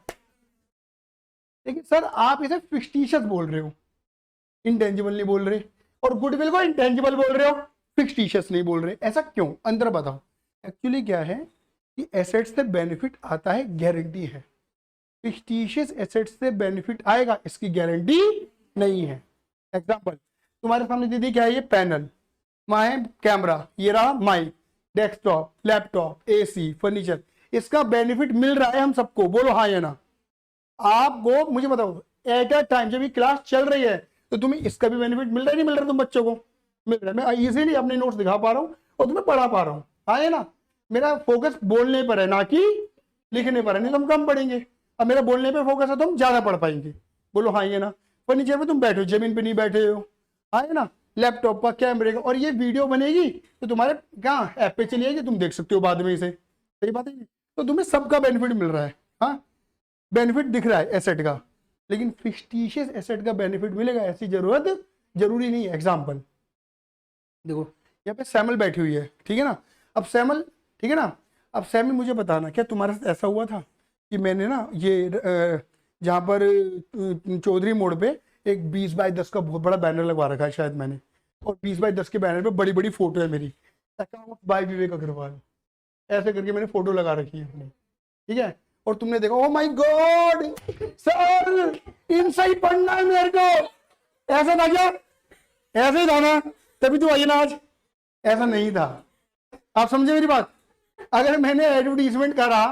लेकिन सर आप इसे फिक्टिशियस बोल रहे हो, इंटेंजिबल नहीं बोल रहे, और गुडविल को इंटेंजिबल बोल रहे हो, फिक्टिशियस नहीं बोल रहे, ऐसा क्यों, अंदर बताओ। एक्चुअली क्या है कि एसेट्स से बेनिफिट आता है, गारंटी है, फिक्टिशियस एसेट्स से बेनिफिट आएगा इसकी गारंटी नहीं है। एग्जांपल तुम्हारे सामने दीदी क्या है, ये पैनल, वहां है कैमरा, ये रहा mic, desktop, laptop, AC, furniture, इसका बेनिफिट मिल रहा है हम सबको, बोलो हाँ या ना। आपको मुझे बताओ एट अ टाइम जब ये क्लास चल रही है तो तुम्हें इसका भी बेनिफिट मिल रहा है, नहीं मिल रहा, तुम बच्चों को मिल रहा है, मैं इजीली अपने नोट्स दिखा पा रहा हूँ और तुम्हें पढ़ा पा रहा हूँ, हाँ है ना। मेरा फोकस बोलने पर है ना कि लिखने पर है, नहीं तो हम कम पढ़ेंगे। अब मेरा बोलने पे फोकस है तो हम ज्यादा पढ़ पाएंगे, बोलो हाँ ये ना। फर्नीचर में तुम बैठे हो, जमीन पे नहीं बैठे हो, हाँ है ना, लैपटॉप का, कैमरे का, और ये वीडियो बनेगी तो तुम्हारे कहाँ ऐप पे चली जाएगी, तुम देख सकते हो बाद में इसे, सही बात है। तो तुम्हें सबका बेनिफिट मिल रहा है, हाँ बेनिफिट दिख रहा है एसेट का, लेकिन फिक्टिशियस एसेट का बेनिफिट मिलेगा ऐसी जरूरत जरूरी नहीं है। एग्जाम्पल देखो, यहाँ पे सैमल बैठी हुई है, ठीक है ना। अब सैमल, ठीक है ना, अब सैमल मुझे बताना क्या तुम्हारे साथ ऐसा हुआ था कि मैंने ना ये जहाँ पर चौधरी मोड़ पे एक 20x10 का बहुत बड़ा बैनर लगवा रखा है शायद मैंने, और 20x10 के बैनर पे बड़ी बड़ी फोटो है मेरी, अकाउंट बाय विवेक अग्रवाल, ऐसे करके मैंने फोटो लगा रखी है अपनी, ठीक है। और तुमने देखा, oh my God sir inside पढ़ना है मेरे को, ऐसा था क्या? ऐसे ही था ना, तभी तो आई ना आज। ऐसा नहीं था, आप समझे मेरी बात। अगर मैंने एडवर्टीजमेंट करा,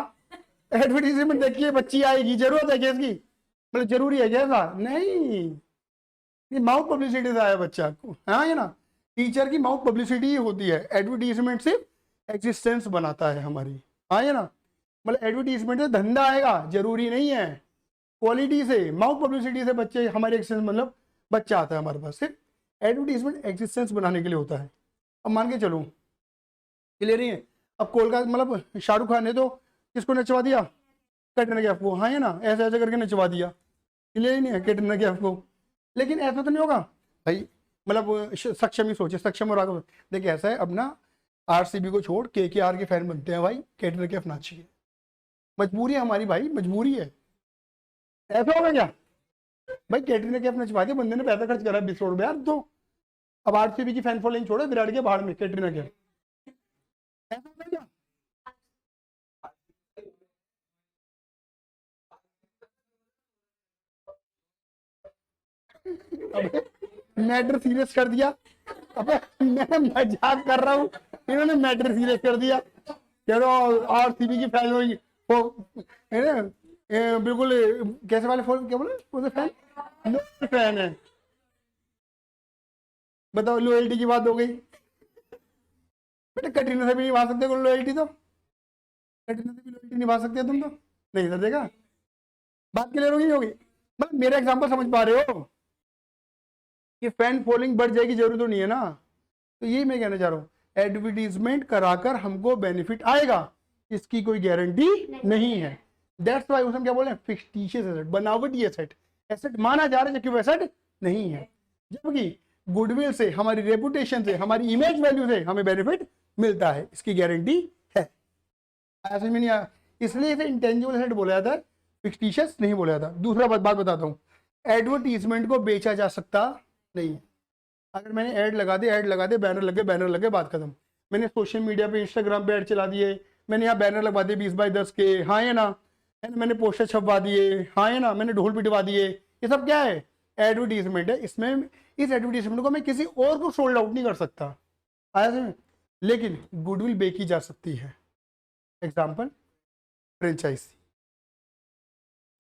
एडवर्टीजमेंट देखिए बच्ची आएगी, जरूरत है क्या इसकी, मतलब जरूरी है क्या ऐसा? नहीं, ये माउथ पब्लिसिटी से आया बच्चा को, हाँ ये ना, टीचर की माउथ पब्लिसिटी ही होती है, एडवर्टीजमेंट सिर्फ एग्जिस्टेंस बनाता है हमारी, हाँ ये ना, मतलब एडवर्टीजमेंट से धंधा आएगा जरूरी नहीं है, क्वालिटी से, माउथ पब्लिसिटी से बच्चे हमारे एक्सटेंस, मतलब बच्चा आता है हमारे पास, सिर्फ एडवर्टीजमेंट एग्जिस्टेंस बनाने के लिए होता है। अब मान के चलो, क्लियर नहीं है। अब कोलकाता, मतलब शाहरुख खान ने तो किसको नचवा दिया? कैटरीना कैफ को, हाँ है ना, ऐसे ऐसे करके नचवा दिया, क्लियर ही नहीं है, कैटरीना कैफ को। लेकिन ऐसा तो नहीं होगा भाई, मतलब सक्षम ही सोचे, सक्षम और आगे देखिए, ऐसा है, अब ना आरसीबी को छोड़ केकेआर के फैन बनते हैं भाई, कैटरीना कैफ नाचिए, मजबूरी है हमारी भाई, मजबूरी है। ऐसा होगा क्या भाई? कैटरीना कैफ नचवा दिया, बंदे ने पैसा खर्च करा 20 करोड़ रुपया यार, तो अब आरसीबी की फैन फॉलोइंग छोड़ो, विराट के बाहर में कैटरीना कैफ, ऐसा होगा क्या? मैटर सीरियस कर दिया, अबे मैं मजाक कर रहा हूँ, इन्होंने मैटर सीरियस कर दिया। चलो आरसीबी की फैन हुई वो, है ना, बिल्कुल कैसे वाले फोन, क्या बोले उसे, फैन फैन है, बताओ लॉयल्टी की बात हो गई। बेटा कटरीना से भी निभा सकते हो लॉयल्टी, तो कटरीना से भी लॉयल्टी निभा सकते हो तुम, तो नहीं कर देगा, बात क्लियर होगी नहीं होगी? मतलब मेरा एग्जांपल समझ पा रहे हो कि फैन फॉलोइंग बढ़ जाएगी, जरूरी तो नहीं है ना। तो यही मैं कहना चाह रहा हूँ, एडवर्टीजमेंट कराकर हमको बेनिफिट आएगा, इसकी कोई गारंटी नहीं है। दैट्स व्हाई उसमें क्या बोले हैं, फिक्टिशियस एसेट, बनावटी एसेट, एसेट माना जा रहा है जबकि वो एसेट नहीं है, जबकि गुडविल से, हमारी रेपुटेशन से, हमारी इमेज वैल्यू से हमें बेनिफिट मिलता है, इसकी गारंटी है। ऐसे में नहीं आया, इसलिए इसे इंटेंजिबल एसेट बोला जाता है, फिक्टिशियस नहीं बोला जाता। दूसरा बात बताता हूँ, एडवर्टीजमेंट को बेचा जा सकता नहीं। अगर मैंने ऐड लगा दे, बैनर लगे, बात खत्म। मैंने सोशल मीडिया पे, इंस्टाग्राम पे ऐड चला दिए, मैंने यहाँ बैनर लगवा दिए 20x10 के, हाँ है ना, मैंने पोस्टर छपवा दिए, हाँ है ना, मैंने ढोल पिटवा दिए, ये सब क्या है? एडवर्टीजमेंट है। इसमें इस एडवर्टीजमेंट को मैं किसी और को सोल्ड आउट नहीं कर सकता, आया समझ, लेकिन गुडविल बेची जा सकती है। एग्जाम्पल फ्रेंचाइजी,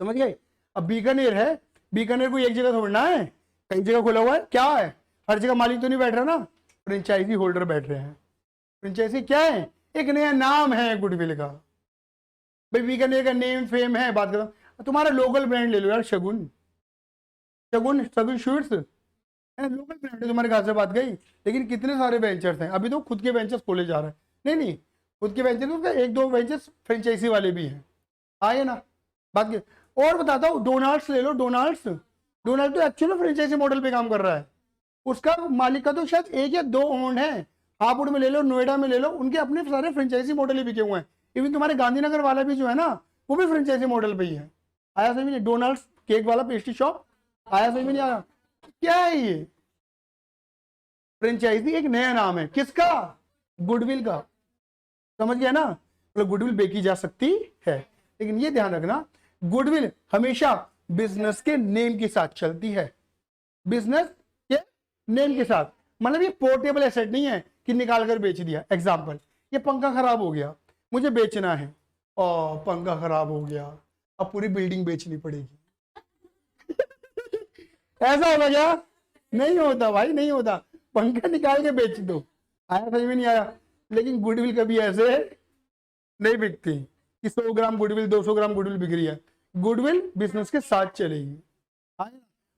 समझ गए? अब बीकानेर है, बीकानेर को एक जगह थोड़ना है, कई जगह खुला हुआ है, क्या है, हर जगह मालिक तो नहीं बैठ रहा ना, फ्रेंचाइजी होल्डर बैठ रहे हैं। फ्रेंचाइजी क्या है? एक नया नाम है गुडविल का, भाई बीकानेर का नेम फेम है, बात करो। तुम्हारा लोकल ब्रांड ले लो यार, शगुन, शगुन शगुन स्वीट्स है, लोकल ब्रांड है, तुम्हारे घर से बात गई। लेकिन कितने सारे वेंचर्स हैं, अभी तो खुद के वेंचर्स खोले जा रहे हैं, नहीं खुद के वेंचर्स, तो एक दो वेंचर्स फ्रेंचाइजी वाले भी हैं, आए ना, बात की। और बताता हूँ, डोनाल्ड्स ले लो, डोनाल्ड्स तो एक्चुअली फ्रेंचाइजी मॉडल पे काम कर रहा है, उसका मालिक का तो शायद एक या दो ओन है, हापुड़ में ले लो, नोएडा में ले लो, उनके अपने सारे फ्रेंचाइजी मॉडल ही बिके हुए हैं। इवन तुम्हारे गांधीनगर वाला भी जो है ना, वो भी फ्रेंचाइजी मॉडल पे ही है। आया समझ में? डोनाल्ड्स केक वाला पेस्ट्री शॉप, आया समझ में नहीं आया? क्या है ये? फ्रेंचाइजी एक नया नाम है, किसका? गुडविल का, समझ गया ना? मतलब गुडविल बेची जा सकती है, लेकिन ये ध्यान रखना, गुडविल हमेशा बिजनेस के नेम के साथ चलती है, बिजनेस के नेम के साथ। मतलब ये पोर्टेबल एसेट नहीं है कि निकाल कर बेच दिया। एग्जाम्पल, ये पंखा खराब हो गया, मुझे बेचना है, और पंखा खराब हो गया, अब पूरी बिल्डिंग बेचनी पड़ेगी। ऐसा होगा क्या? नहीं होता भाई, नहीं होता, पंखा निकाल के बेच दो। आया समझ में नहीं आया? लेकिन गुडविल कभी ऐसे नहीं बिकती कि 100 ग्राम गुडविल, 200 ग्राम गुडविल बिक रही है। गुडविल बिजनेस के साथ चलेगी,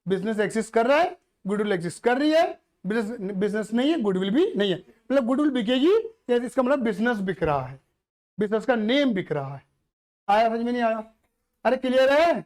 बिजनेस एक्सिस्ट कर रहा है, गुडविल एक्सिस्ट कर रही है, बिजनेस नहीं है, गुडविल भी नहीं है, मतलब गुडविल बिकेगी, इसका मतलब बिजनेस बिक रहा है, बिजनेस का नेम बिक रहा है। आया समझ में नहीं आया? अरे क्लियर है,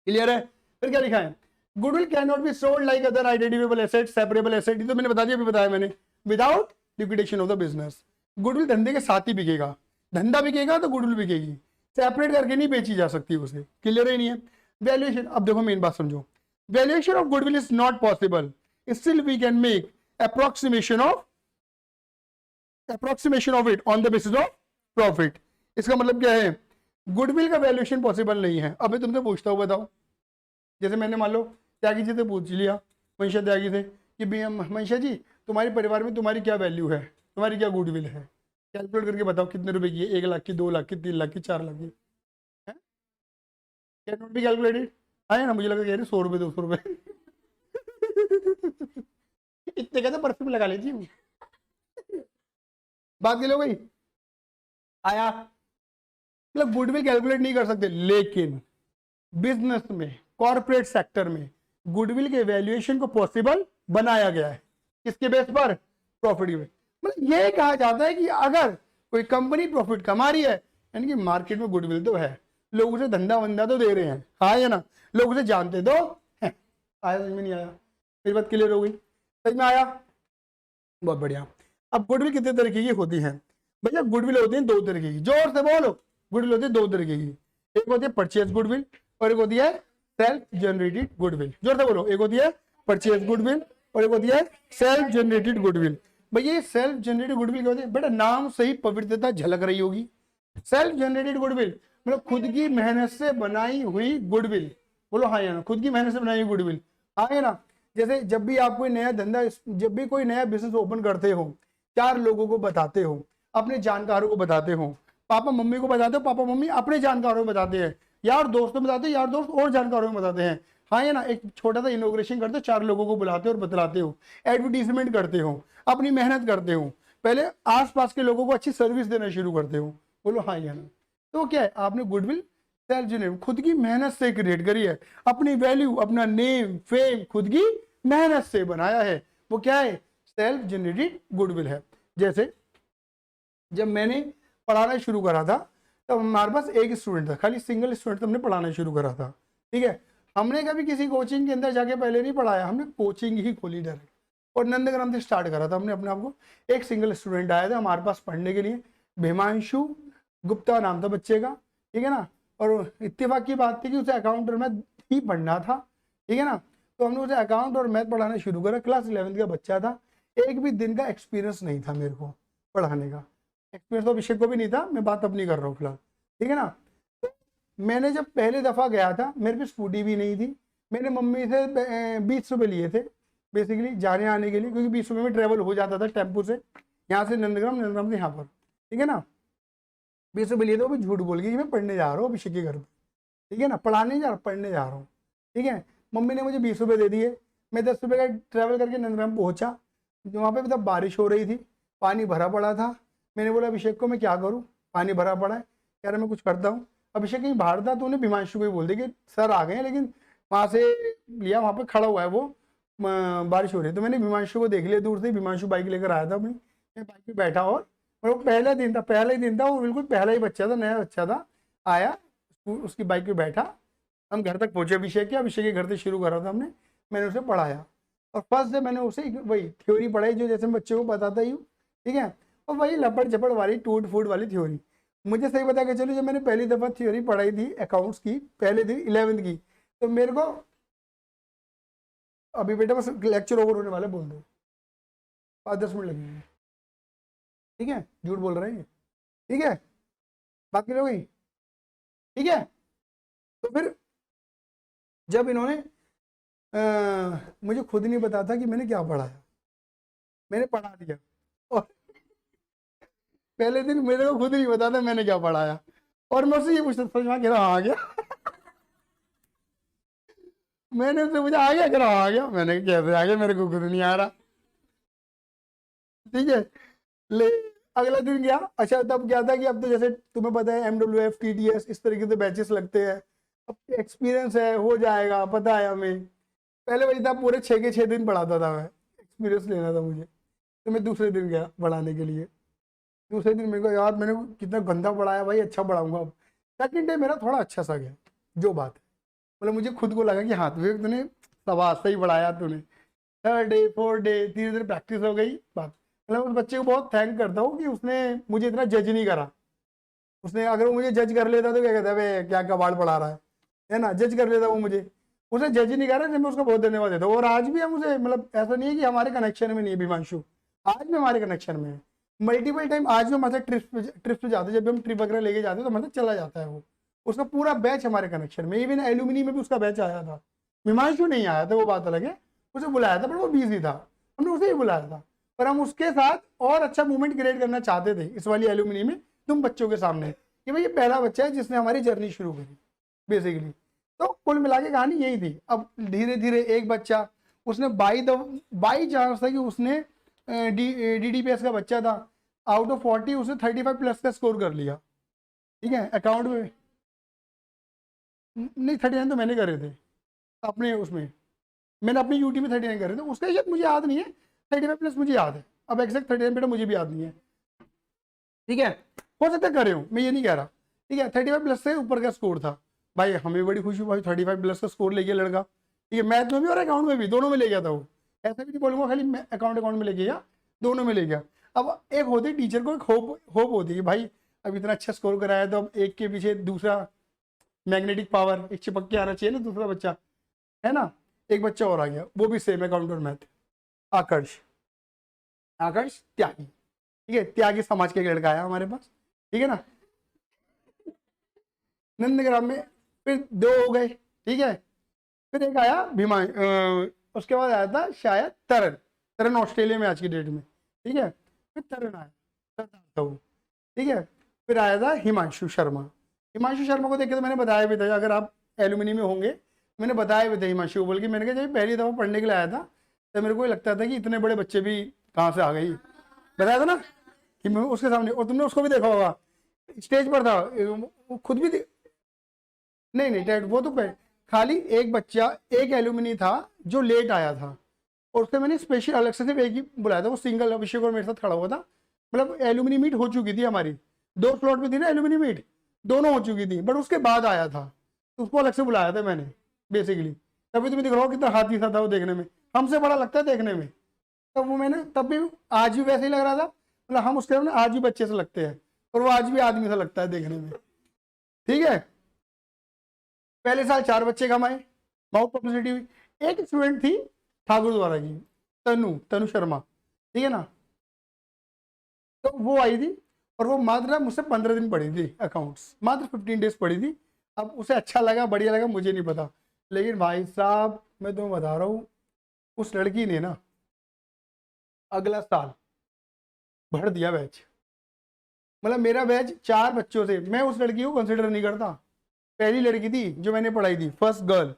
क्लियर है। फिर क्या लिखा है, goodwill can not be sold like other identifiable asset, separable asset, तो मैंने बता दिया, अभी बताया मैंने, without liquidation of the business. Goodwill धंधे के साथ ही बिकेगा, धंधा बिकेगा तो गुडविल बिकेगी, सेपरेट करके नहीं बेची जा सकती उसे। क्लियर है नहीं है। वैल्यूएशन, अब देखो मेन बात समझो, valuation of goodwill is not possible, still we can make approximation of it on the basis of profit। इसका मतलब क्या है, गुडविल का वैल्यूएशन पॉसिबल नहीं है। अब मैं तुमसे पूछता हूँ, बताओ, जैसे मैंने मान लो त्यागी जी से पूछ लिया, मनीषा त्यागी से कि मनीषा जी तुम्हारे परिवार में तुम्हारी क्या वैल्यू है, तुम्हारी क्या गुडविल है, कैलकुलेट करके बताओ कितने रुपए की है, 1 लाख की, 2 लाख की, 3 लाख की, 4 लाख की, कैन नॉट बी कैलकुलेटेड। आए ना, मुझे लगा कह रहे 100 रुपये 200 रुपये इतने का तो परफ्यूम लगा लेती हूँ। बात लो भाई, आया, मतलब गुडविल कैलकुलेट नहीं कर सकते, लेकिन बिजनेस में, कॉर्पोरेट सेक्टर में गुडविल के वैल्यूएशन को पॉसिबल बनाया गया है। किसके बेस पर, प्रॉफिट के बेस। मतलब ये कहा जाता है कि अगर कोई कंपनी प्रॉफिट कमा रही है, यानी कि मार्केट में गुडविल तो है, लोग उसे धंधा वंदा तो दे रहे हैं, हाँ या ना, लोग उसे जानते तो हैं। आया समझ में नहीं आया, मेरी बात क्लियर हो गई, समझ में आया, बहुत बढ़िया। अब गुडविल कितने तरीके की होती है भैया, गुडविल होती है 2 तरीके की, जोर से बोलो, गुडविल होती है 2 तरीके की, एक होती है परचेज गुडविल और एक होती है सेल्फ जनरेटेड गुडविल। जोर से बोलो, एक होती है परचेज गुडविल और एक होती है सेल्फ जनरेटेड गुडविल। भैया ये सेल्फ जनरेटेड गुडविल क्या होती है, बेटा नाम से ही पवित्रता झलक रही होगी। सेल्फ जनरेटेड गुडविल मतलब खुद की मेहनत से बनाई हुई गुडविल, बोलो हाँ या ना, खुद की मेहनत से बनाई हुई गुडविल, हाँ या ना। जैसे जब भी आप कोई नया धंधा, जब भी कोई नया बिजनेस ओपन करते हो, 4 लोगों को बताते हो, अपने जानकारों को बताते हो, पापा मम्मी को बताते हो, पापा मम्मी अपने जानकारों को बताते हैं, यार दोस्तों बताते हैं, यार दोस्त और जानकारों को बताते हैं, हाँ या ना। एक छोटा सा इनोग्रेशन करते हो, 4 लोगों को बुलाते हो और बतलाते हो, एडवर्टीजमेंट करते हो, अपनी मेहनत करते हो, पहले आसपास के लोगों को अच्छी सर्विस देना शुरू करते हो, बोलो हाँ या ना। तो क्या है, आपने गुडविल सेल्फ जनरेट खुद की मेहनत से क्रिएट करी है, अपनी वैल्यू, अपना नेम फेम खुद की मेहनत से बनाया है, वो क्या है, सेल्फ जनरेटेड गुडविल है। जैसे जब मैंने पढ़ाना शुरू करा था, तब हमारे पास एक स्टूडेंट था, खाली सिंगल स्टूडेंट हमने पढ़ाना शुरू करा था, ठीक है। हमने कभी किसी कोचिंग के अंदर जाके पहले नहीं पढ़ाया, हमने कोचिंग ही खोली डायरेक्ट और नंदग्राम से स्टार्ट करा था हमने अपने आप को। एक सिंगल स्टूडेंट आया था हमारे पास पढ़ने के लिए, भीमांशु गुप्ता नाम था बच्चे का, ठीक है ना। और इत्तेफाक की बात थी कि उसे अकाउंट और मैथ ही पढ़ना था, ठीक है ना। तो हमने उसे अकाउंट और मैथ पढ़ाना शुरू करा, क्लास 11th का बच्चा था, एक भी दिन का एक्सपीरियंस नहीं था मेरे को पढ़ाने का, एक्सपीरियंस तो अभिषेक को भी नहीं था, मैं बात अपनी कर रहा हूँ फिलहाल, ठीक है ना। तो मैंने जब पहले दफ़ा गया था, मेरे पे स्कूटी भी नहीं थी, मैंने मम्मी से 20 रुपये लिए थे बेसिकली जाने आने के लिए, क्योंकि 20 रुपये में ट्रेवल हो जाता था टेम्पो से, यहाँ से नंदग्राम, नंदग्राम से यहाँ पर, ठीक है ना। 20 रुपये लिए थे, वो भी झूठ बोल गई कि मैं पढ़ने जा रहा हूँ अभिषेक के घर पर, ठीक है ना, पढ़ाने नहीं जा रहा, पढ़ने जा रहा हूँ, ठीक है। मम्मी ने मुझे 20 रुपये दे दिए, मैं 10 रुपये का ट्रैवल करके नंदग्राम पहुँचा, वहाँ पे मतलब बारिश हो रही थी, पानी भरा पड़ा था। मैंने बोला अभिषेक को मैं क्या करूँ, पानी भरा पड़ा है, कह रहा मैं कुछ करता हूँ। अभिषेक कहीं बाहर था तो उन्हें भीमांशु को ही बोल दे कि सर आ गए, लेकिन वहाँ से लिया, वहाँ पे खड़ा हुआ है वो, बारिश हो रही है। तो मैंने भीमांशु को देख लिया दूर से, भीमांशु बाइक लेकर आया था अपनी, मैं बाइक पे बैठा और वो पहला दिन था, पहला ही दिन था, वो बिल्कुल पहला ही बच्चा था, नया बच्चा था, आया उसकी बाइक पे बैठा, हम घर तक पहुँचे अभिषेक के, अभिषेक के घर से शुरू करा था हमने, मैंने उसे पढ़ाया और फर्स्ट डे मैंने उसे वही थ्योरी पढ़ाई जो जैसे बच्चे को बताता ही हूँ, ठीक है। और वही लपड़ झपड़ वाली टूट फूट वाली थ्योरी। मुझे सही बता के चलो, जब मैंने पहली दफ़ा थ्योरी पढ़ाई थी अकाउंट्स की, पहले दिन 11th की, तो मेरे को अभी बेटा बस लेक्चर ओवर होने वाला, बोल दो 5-10 मिनट लगेंगे, ठीक है, झूठ बोल रहे हैं, ठीक है, बात क्लियर हो गई, ठीक है। तो फिर जब इन्होंने मुझे खुद नहीं पता था कि मैंने क्या पढ़ाया, मैंने पढ़ा दिया और पहले दिन मेरे को खुद नहीं पता था मैंने क्या पढ़ाया, और मैं उससे ये पूछता समझ में कह रहा आ गया मैंने उससे पूछा आ गया, कह रहा आ गया, मैंने कैसे आ गया, मेरे को खुद नहीं आ रहा, ठीक है। ले अगला दिन गया, अच्छा तब क्या था कि अब तो जैसे तुम्हें पता है MWF TTS इस तरीके से बैचेस लगते हैं, अब एक्सपीरियंस है, हो जाएगा, पता है हमें। पहले वही था, पूरे 6 के 6 दिन पढ़ाता था मैं, एक्सपीरियंस लेना था मुझे, तो मैं दूसरे दिन गया पढ़ाने के लिए। दूसरे दिन मेरे को यार मैंने कितना गंदा पढ़ाया भाई, अच्छा पढ़ाऊंगा अब, सेकंड डे मेरा थोड़ा अच्छा सा गया, जो बात है, मतलब मुझे खुद को लगा कि हाँ विवेक तूने शाबाश सही बढ़ाया तूने। थर्ड डे फोर्थ डे धीरे धीरे प्रैक्टिस हो गई बात। मतलब उस बच्चे को बहुत थैंक करता हूँ कि उसने मुझे इतना जज नहीं करा। उसने अगर वो मुझे जज कर लेता तो क्या कहता है क्या कबाड़ पढ़ा रहा है ना, जज कर लेता वो मुझे। उसने जज ही नहीं करा, मैं उसको बहुत धन्यवाद देता हूँ। और आज भी हम उसे, मतलब ऐसा नहीं है कि हमारे कनेक्शन में नहीं है भीमांशु, आज भी हमारे कनेक्शन में है। मल्टीपल टाइम आज भी हमारे ट्रिप पे जाते हैं, जब भी हम ट्रिप वगैरह लेके जाते हैं तो मतलब चला जाता है वो। उसका पूरा बैच हमारे कनेक्शन में, इवन एल्यूमिनी में भी उसका बैच आया था। भीमांशु नहीं आया था, वो बात अलग है, उसे बुलाया था पर वो बिजी था, हमने उसे ही बुलाया था। पर हम उसके साथ और अच्छा मूवमेंट क्रिएट करना चाहते थे इस वाली एल्यूमिनी में, तुम बच्चों के सामने, कि भाई ये पहला बच्चा है जिसने हमारी जर्नी शुरू करी बेसिकली। तो कुल मिला के कहानी यही थी। अब धीरे धीरे एक बच्चा, उसने बाई चांस था कि उसने DDPS का बच्चा था, आउट ऑफ 40 उसने 35 प्लस का स्कोर कर लिया। ठीक है, अकाउंट में नहीं 39 तो मैंने करे थे अपने उसमें, मैंने अपनी यूटी में 39 करे थे, उसका शायद मुझे याद नहीं है। 35 प्लस मुझे याद है, अब एग्जैक्ट 39 बेटा मुझे भी याद नहीं है। ठीक है, हो सकता है करे हूँ, मैं ये नहीं कह रहा। ठीक है, 35 प्लस से ऊपर का स्कोर था भाई, हमें बड़ी खुशी भाई 35 प्लस का स्कोर ले गया लड़का। ठीक है, मैथ में भी और अकाउंट में भी, दोनों में ले गया था वो। ऐसा भी नहीं बोलूंगा खाली अकाउंट में ले गया, दोनों में ले गया। अब एक होती टीचर को एक होप होती है भाई, अब इतना अच्छा स्कोर कराया तो अब एक के पीछे दूसरा मैग्नेटिक पावर, एक चिपक के आना चाहिए ना दूसरा बच्चा, है ना। एक बच्चा और आ गया, वो भी सेम अकाउंट और मैथ, आकर्ष। आकर्ष त्यागी, ठीक है, त्यागी समाज के एक लड़का आया हमारे पास। ठीक है ना, नंदग्राम में फिर 2 हो गए। ठीक है, फिर एक आया भीमा, उसके बाद आया था शायद तरन। तरन ऑस्ट्रेलिया में आज की डेट में। ठीक है, फिर तरन आया, सरदार था वो। ठीक है, फिर आया था हिमांशु शर्मा। हिमांशु शर्मा को देख के तो मैंने बताया भी था, अगर आप एल्यूमिनी में होंगे, मैंने बताया भी था हिमांशु को बोल के, मैंने कहा जब पहली दफ़ा पढ़ने के लिए आया था तो मेरे को लगता था कि इतने बड़े बच्चे भी कहाँ से आ गई, बताया था ना कि मैं उसके सामने, और तुमने उसको भी देखा होगा, स्टेज पर था वो खुद भी। नहीं नहीं टेट वो तो खाली एक बच्चा, एक एल्यूमिनी था जो लेट आया था, और उससे मैंने स्पेशल अलग से सिर्फ एक ही बुलाया था, वो सिंगल अभिषेक और मेरे साथ खड़ा हुआ था। मतलब एल्यूमिनी मीट हो चुकी थी हमारी, 2 स्लॉट में थी ना एल्यूमिनी मीट, दोनों हो चुकी थी, बट उसके बाद आया था तो उसको अलग से बुलाया था मैंने बेसिकली। तभी तुम्हें दिख रहा हो कितना हाथी सा था वो देखने में, हमसे बड़ा लगता है देखने में। तब वो मैंने तब भी, आज भी वैसे ही लग रहा था, मतलब हम उसके सामने आज भी बच्चे से लगते हैं, और वो आज भी आदमी सा लगता है देखने में। ठीक है, पहले साल 4 बच्चे कमाए, बहुत पब्लिसिटी हुई। एक स्टूडेंट थी ठाकुर द्वारा की, तनु शर्मा। ठीक है ना, तो वो आई थी, और वो मात्र मुझसे 15 दिन पढ़ी थी अकाउंट्स, मात्र 15 डेज पढ़ी थी। अब उसे अच्छा लगा बढ़िया लगा मुझे नहीं पता, लेकिन भाई साहब मैं तुम्हें बता रहा हूँ, उस लड़की ने ना अगला साल भर दिया बैच। मतलब मेरा बैच 4 बच्चों से, मैं उस लड़की को कंसिडर नहीं करता, पहली लड़की थी जो मैंने पढ़ाई थी, फर्स्ट गर्ल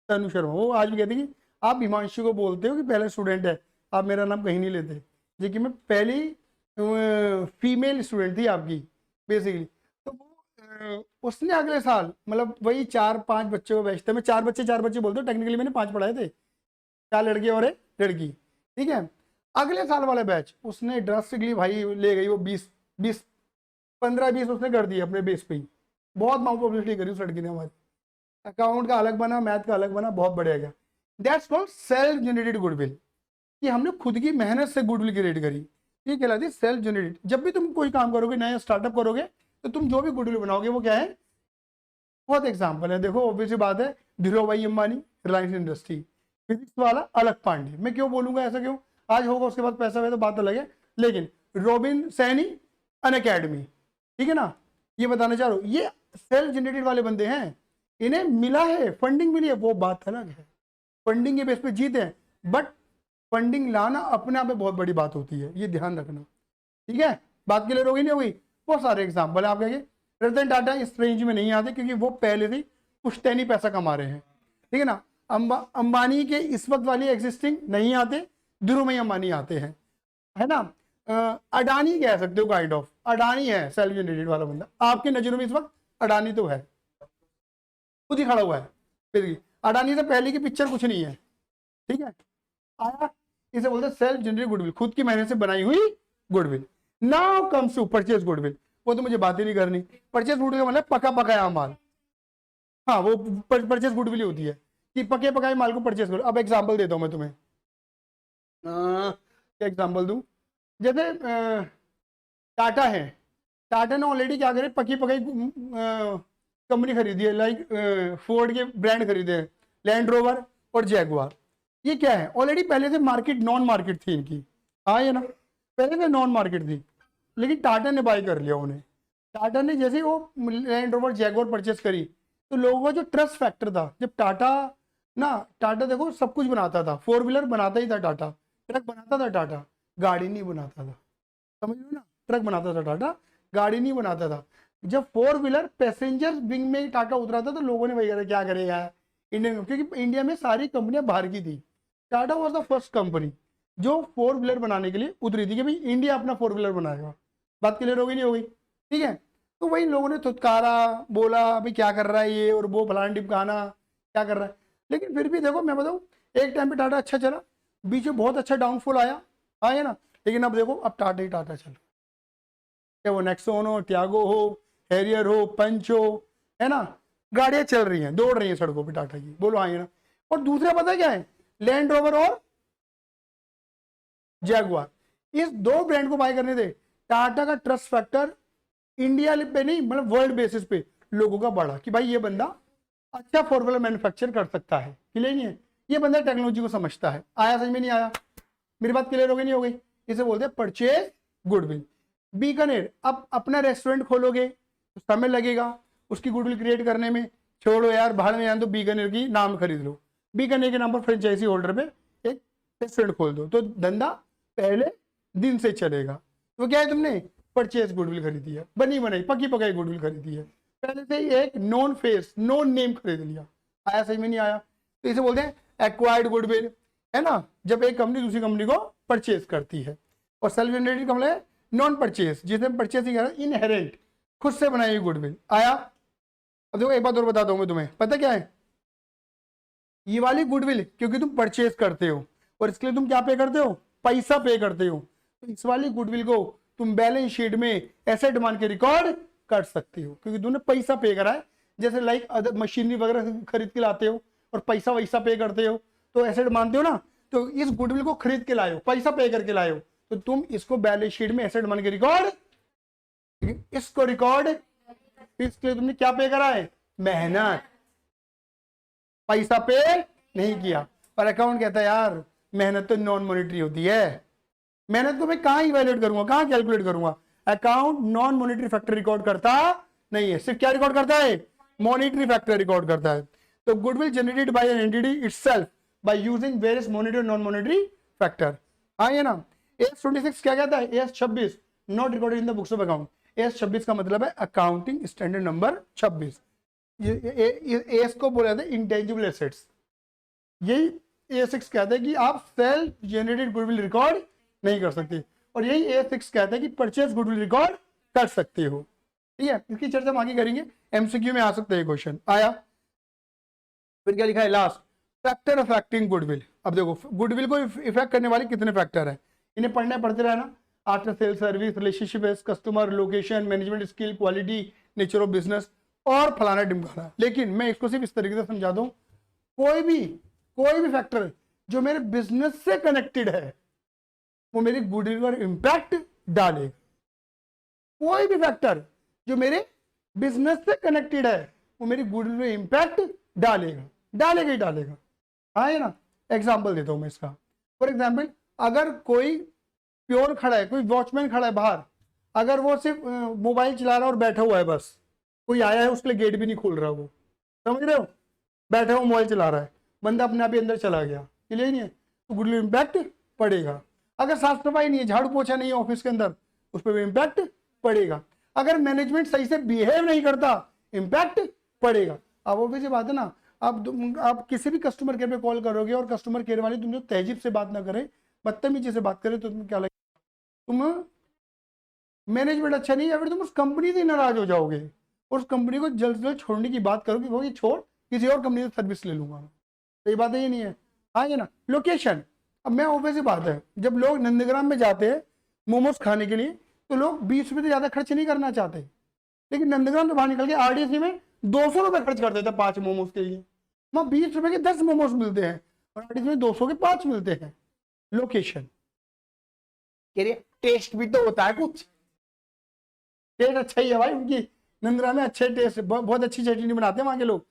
तनु शर्मा। वो आज भी कहती कि आप हिमांशु को बोलते हो कि पहला स्टूडेंट है, आप मेरा नाम कहीं नहीं लेते, लेकिन मैं पहली फीमेल स्टूडेंट थी आपकी बेसिकली। तो वो उसने अगले साल, मतलब वही 4-5 बच्चों को बैच था, मैं 4 बच्चे बोलते हूँ, टेक्निकली मैंने 5 पढ़ाए थे, 4 लड़के और 1 लड़की। ठीक है, अगले साल वाला बैच उसने ड्रास्टिकली भाई ले गई, वो 15-20 उसने कर दिए अपने बेस पे ही। बहुत माउथ पब्लिसिटी करी उस लड़की ने हमारी, अकाउंट का अलग बना, मैथ का अलग बना, बहुत बढ़िया गया। That's called self generated goodwill, कि हमने खुद की मेहनत से गुडविल क्रिएट करी, ये कहलाती है सेल्फ जनरेटेड। जब भी तुम कोई काम करोगे, नया स्टार्टअप करोगे, तो तुम जो भी गुडविल बनाओगे वो क्या है, बहुत एग्जाम्पल है। देखो ऑब्वियसली बात है, धीरू भाई अंबानी रिलायंस इंडस्ट्री, फिजिक्स वाला अलग पांडे, मैं क्यों बोलूंगा ऐसा, क्यों आज होगा उसके बाद पैसा है तो बात अलग है, लेकिन रॉबिन सैनी अन अकेडमी। ठीक है ना, ये बताना चाह रहा हूँ, ये सेल्फ जनरेटेड वाले बंदे हैं, इन्हें मिला है, फंडिंग मिली है, वो बात अलग है, फंडिंग के बेस पे जीते हैं, बट फंडिंग लाना अपने आप में बहुत बड़ी बात होती है, ये ध्यान रखना। ठीक है, बात क्लियर हो गई नहीं हो गई। बहुत सारे एग्जाम्पल है आप कहेंगे रतन टाटा इस रेंज में नहीं आते, क्योंकि वो पहले से पुश्तैनी पैसा कमा रहे हैं। ठीक है ना, अंबानी के इस वक्त वाली एग्जिस्टिंग नहीं आते, धीरूभाई अंबानी आते हैं, है ना। अडानी कह सकते हो, काइंड ऑफ अडानी है सेल्फ जनरेटेड वाला बंदा आपकी नजरों में इस वक्त, अडानी तो है, खुद ही खड़ा हुआ है फिर। अडानी से पहले की पिक्चर कुछ नहीं है। ठीक है, आया, इसे बोलते हैं सेल्फ जनरेटेड गुडविल, खुद की मेहनत से बनाई हुई goodwill. Now comes to purchase goodwill. वो तो मुझे बात ही नहीं करनी। परचेज गुडविल का मतलब पका पकाया माल, हाँ वो परचेज गुडविल ही होती है कि पके पकाए माल को परचेज करो। अब एग्जांपल देता हूँ मैं तुम्हें, क्या एग्जांपल दूँ, जैसे टाटा है, टाटा ने ऑलरेडी क्या करे, पकी पकाई कंपनी खरीदी है, लाइक फोर्ड के ब्रांड खरीदे हैं, लैंड रोवर और जैगुआर। ये क्या है, ऑलरेडी पहले से मार्केट नॉन मार्केट थी इनकी, हाँ ये ना, पहले से नॉन मार्केट थी, लेकिन टाटा ने बाय कर लिया उन्हें। टाटा ने जैसे वो लैंड रोवर जैगुआर परचेस करी, तो लोगों का जो ट्रस्ट फैक्टर था, जब टाटा ना, टाटा देखो सब कुछ बनाता था, 4 व्हीलर बनाता ही था टाटा, ट्रक बनाता था टाटा, गाड़ी नहीं बनाता था, समझ लो ना, ट्रक बनाता था टाटा, गाड़ी नहीं बनाता था। जब 4 व्हीलर पैसेंजर विंग में टाटा उतरा था तो लोगों ने वही कहा क्या करेगा इंडिया में, क्योंकि इंडिया में सारी कंपनियां बाहर की थी, Tata was the first company जो 4 व्हीलर बनाने के लिए उतरी थी कि भाई इंडिया अपना 4 व्हीलर बनाएगा। बात क्लियर होगी नहीं होगी, ठीक है। तो वही लोगों ने थुतकारा, बोला भाई क्या कर रहा है ये और वो, फलाना टिपकाना क्या कर रहा है, लेकिन फिर भी देखो मैं बताऊँ, एक टाइम पे टाटा अच्छा चला, बीच में बहुत अच्छा डाउनफॉल आया, आया ना, लेकिन अब देखो अब टाटा ही टाटा चल, चाहे वो नेक्सॉन हो, ट्यागो हो, हैरियर हो, पंच हो, है ना, गाड़ियां चल रही हैं, दौड़ रही हैं सड़कों पे टाटा की, बोलो हाँ ये ना। और दूसरा पता क्या है, लैंड रोवर और जैगुआर, इस 2 ब्रांड को बाय करने दे, टाटा का ट्रस्ट फैक्टर इंडिया पे नहीं मतलब वर्ल्ड बेसिस पे लोगों का बढ़ा कि भाई ये बंदा अच्छा 4 व्हीलर मैन्युफैक्चर कर सकता है, क्लियर नहीं है, ये बंदा टेक्नोलॉजी को समझता है। आया समझ में नहीं आया, मेरी बात क्लियर हो गई नहीं हो गई, इसे बोलते हैं परचेज गुडविल। बीकानेर, अब अपना रेस्टोरेंट खोलोगे तो समय लगेगा उसकी गुडविल क्रिएट करने में, छोड़ो यार बाहर में जान दो, बीकानेर की नाम खरीद लो, बीकानेर के नाम पर फ्रेंचाइजी होल्डर पे एक रेस्टोरेंट खोल दो, तो धंधा पहले दिन से चलेगा। तो क्या है, तुमने परचेज गुडविल खरीदी है, बनी बनाई पकी पकाई गुडविल खरीदी है, पहले से ही एक नॉन फेस नॉन नेम खरीद लिया। आया सही में नहीं आया, तो इसे बोलते हैं एक्वायर्ड गुडविल, है ना, जब एक कंपनी दूसरी कंपनी को परचेज करती है। और सेल्फ जनरेटेड का मतलब है नॉन परचेज, जिसे परचेज नहीं कर रहा, इनहेरेंट, खुद से बनाई हुई गुडविल। आया, अब देखो एक बात और बताता हूं मैं तुम्हें, पता क्या है, ये वाली गुडविल क्योंकि तुम परचेज करते हो और इसके लिए तुम क्या पे करते हो, पैसा पे करते हो, तो इस वाली गुडविल को तुम बैलेंस शीट में एसेट मान के रिकॉर्ड कर सकते हो, क्योंकि तुमने पैसा पे करा है। जैसे लाइक मशीनरी वगैरह खरीद के लाते हो और पैसा वैसा पे करते हो तो एसेट मानते हो ना, तो इस गुडविल को खरीद के लाए हो, पैसा पे करके लाए हो, तो तुम इसको बैलेंस शीट में एसेट मान के रिकॉर्ड, इसको रिकॉर्ड, इसके लिए तुमने क्या पे करा है, मेहनत, पैसा पे नहीं किया। और अकाउंट कहता है यार मेहनत तो नॉन मॉनिटरी होती है, मेहनत को मैं कहां इवैल्यूएट करूंगा, कहां कैलकुलेट करूंगा, account non monetary factor record करता नहीं है, सिर्फ क्या रिकॉर्ड करता है, मॉनिटरी फैक्टर रिकॉर्ड करता है। तो goodwill generated by an entity itself by using various monetary और नॉन मॉनिटरी फैक्टर। हाँ ये ना, एस 26 क्या कहता है, S 26 not recorded in the books of account, S 26 का मतलब है अकाउंटिंग स्टैंडर्ड नंबर 26, एस को बोला जाता है इंटेंजिबल एसेट्स। यही A6 कहता है कि आप सेल्फ जनरेटेड गुडविल रिकॉर्ड नहीं कर सकते, और यही A6 कहता है कि परचेज गुडविल रिकॉर्ड कर सकते हो। ठीक है, इसकी चर्चा हम आगे करेंगे, MCQ में आ सकता है क्वेश्चन। आया, फिर क्या लिखा है लास्ट, फैक्टर अफेक्टिंग गुडविल। अब देखो गुडविल को इफेक्ट करने वाले कितने फैक्टर है, इन्हें पढ़ने पढ़ते रहना, after sale service, relationship customer, location, management skill, quality, nature of business और फलाना ढिमकाना। लेकिन मैं इसको सिर्फ इस तरीके से समझा दूं, कोई भी फैक्टर जो मेरे बिजनेस से कनेक्टेड है वो मेरी गुडविल पर इंपैक्ट डालेगा। कोई भी फैक्टर जो मेरे बिजनेस से कनेक्टेड है वो मेरी गुडविल पर इंपैक्ट डालेगा ही डालेगा। हाँ है ना, एग्जाम्पल देता हूं मैं इसका। फॉर एग्जाम्पल, अगर कोई प्योर खड़ा है, कोई वॉचमैन खड़ा है बाहर, अगर वो सिर्फ मोबाइल चला रहा है और बैठा हुआ है, बस कोई आया है उसके लिए गेट भी नहीं खोल रहा, वो समझ रहे हो, बैठा हुआ मोबाइल चला रहा है, बंदा अपने आप ही अंदर चला गया, क्लियर नहीं है, तो गुडविल इंपैक्ट पड़ेगा। अगर साफ सफाई नहीं है, झाड़ू पोछा नहीं है ऑफिस के अंदर, उस पर भी इंपैक्ट पड़ेगा। अगर मैनेजमेंट सही से बिहेव नहीं करता, इंपैक्ट पड़ेगा। अब ऑब्वियस बात है ना, आप किसी भी कस्टमर केयर पे कॉल करोगे और कस्टमर केयर वाले तुम जो तहजीब से बात ना करे, बदतमीजी से बात करे, तो तुम्हें क्या लगेगा, तुम मैनेजमेंट अच्छा नहीं है, फिर तुम उस कंपनी से नाराज हो जाओगे, उस कंपनी को जल्द से जल्द छोड़ने की बात करोगे, वो ये छोड़ किसी और कंपनी से सर्विस ले लूंगा। सही बात है ये नहीं है, हाँ ये ना। लोकेशन, अब मैं ऑब्वियस बात है, जब लोग नंदग्राम में जाते हैं मोमोज खाने के लिए, तो लोग 20 रुपये से ज्यादा खर्च नहीं करना चाहते, लेकिन नंदग्राम से बाहर निकल के आरडीसी में 200 रुपये खर्च कर देते 5 मोमोज के लिए। वहाँ 20 रुपए के 10 मोमोज मिलते हैं और आरडीसी में 200 के 5 मिलते हैं। लोकेशन कह रही टेस्ट भी तो होता है, कुछ टेस्ट अच्छा ही है भाई उनकी। नंदग्राम में अच्छे टेस्ट, बहुत अच्छी चटनी बनाते हैं वहां के लोग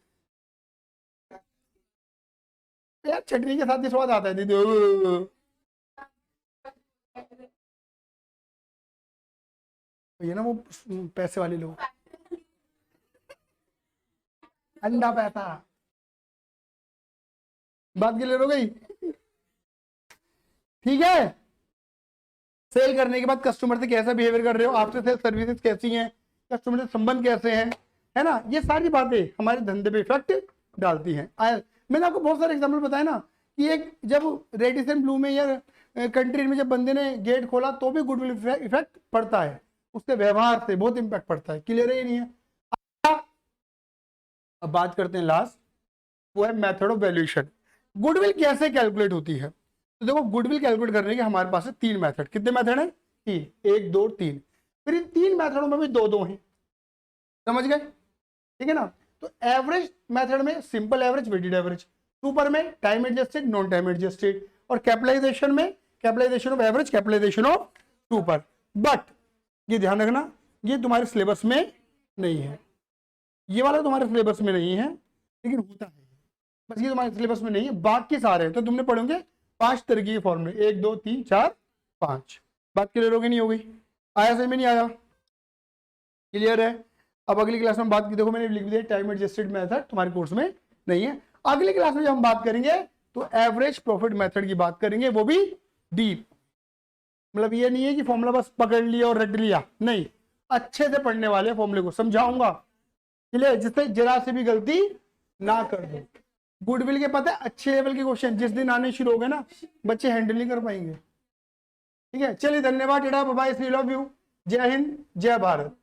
यार, चटनी के साथ ही स्वाद आता है दीदी। ये ना वो पैसे वाले लोग, अंडा पैसा, बात क्लियर हो गई? ठीक है। सेल करने के बाद कस्टमर से कैसा बिहेवियर कर रहे हो, आपसे सेल सर्विसेज कैसी हैं, कस्टमर से संबंध कैसे हैं, है ना, ये सारी बातें हमारे धंधे पे इफेक्ट डालती हैं। मैंने आपको बहुत सारे एग्जांपल बताया ना कि एक जब रेडिसन ब्लू में या कंट्री में जब बंदे ने गेट खोला तो भी गुडविल इफेक्ट पड़ता है, उसके व्यवहार से बहुत इंपैक्ट पड़ता है। क्लियर है या नहीं है? अब बात करते हैं लास्ट, वो है मेथड ऑफ वैल्यूएशन। गुडविल कैसे कैलकुलेट होती है? तो देखो गुडविल कैलकुलेट करने के हमारे पास है 3 मेथड। कितने मेथड है? 3, 1 2 3। फिर इन 3 मेथडों में भी 2 हैं, समझ गए? ठीक है ना। तो एवरेज मेथड में simple average, weighted average, super में time adjusted, non time adjusted, और कैपिटलाइजेशन में capitalization of average, capitalization of super. But ये ध्यान रखना, ये तुम्हारे सिलेबस में नहीं है, ये वाला तुम्हारे सिलेबस में नहीं है, लेकिन होता है, बस ये तुम्हारे सिलेबस में नहीं है, बाकी सारे हैं। तो तुमने पढ़ोगे 5 तरह के फॉर्मूले, 1 2 3 4 5। बात क्लियर होगी नहीं होगी? आया समझ में नहीं आया? क्लियर है? अब अगली क्लास में बात की, देखो मैंने लिख दिया टाइम एडजस्टेड मेथड तुम्हारे कोर्स में नहीं है। अगली क्लास में जब हम बात करेंगे तो एवरेज प्रॉफिट मेथड की बात करेंगे, वो भी डीप। मतलब ये नहीं है कि फॉर्मूला बस पकड़ लिया और रट लिया, नहीं, अच्छे से पढ़ने वाले फॉर्मूले को समझाऊंगा, क्लियर, जिससे जरा से भी गलती ना कर दो। गुडविल के पता है अच्छे लेवल के क्वेश्चन जिस दिन आने शुरू हो गए ना, बच्चे हैंडल नहीं कर पाएंगे। ठीक है, चलिए धन्यवाद, tata bye bye, see love you, जय हिंद जय भारत।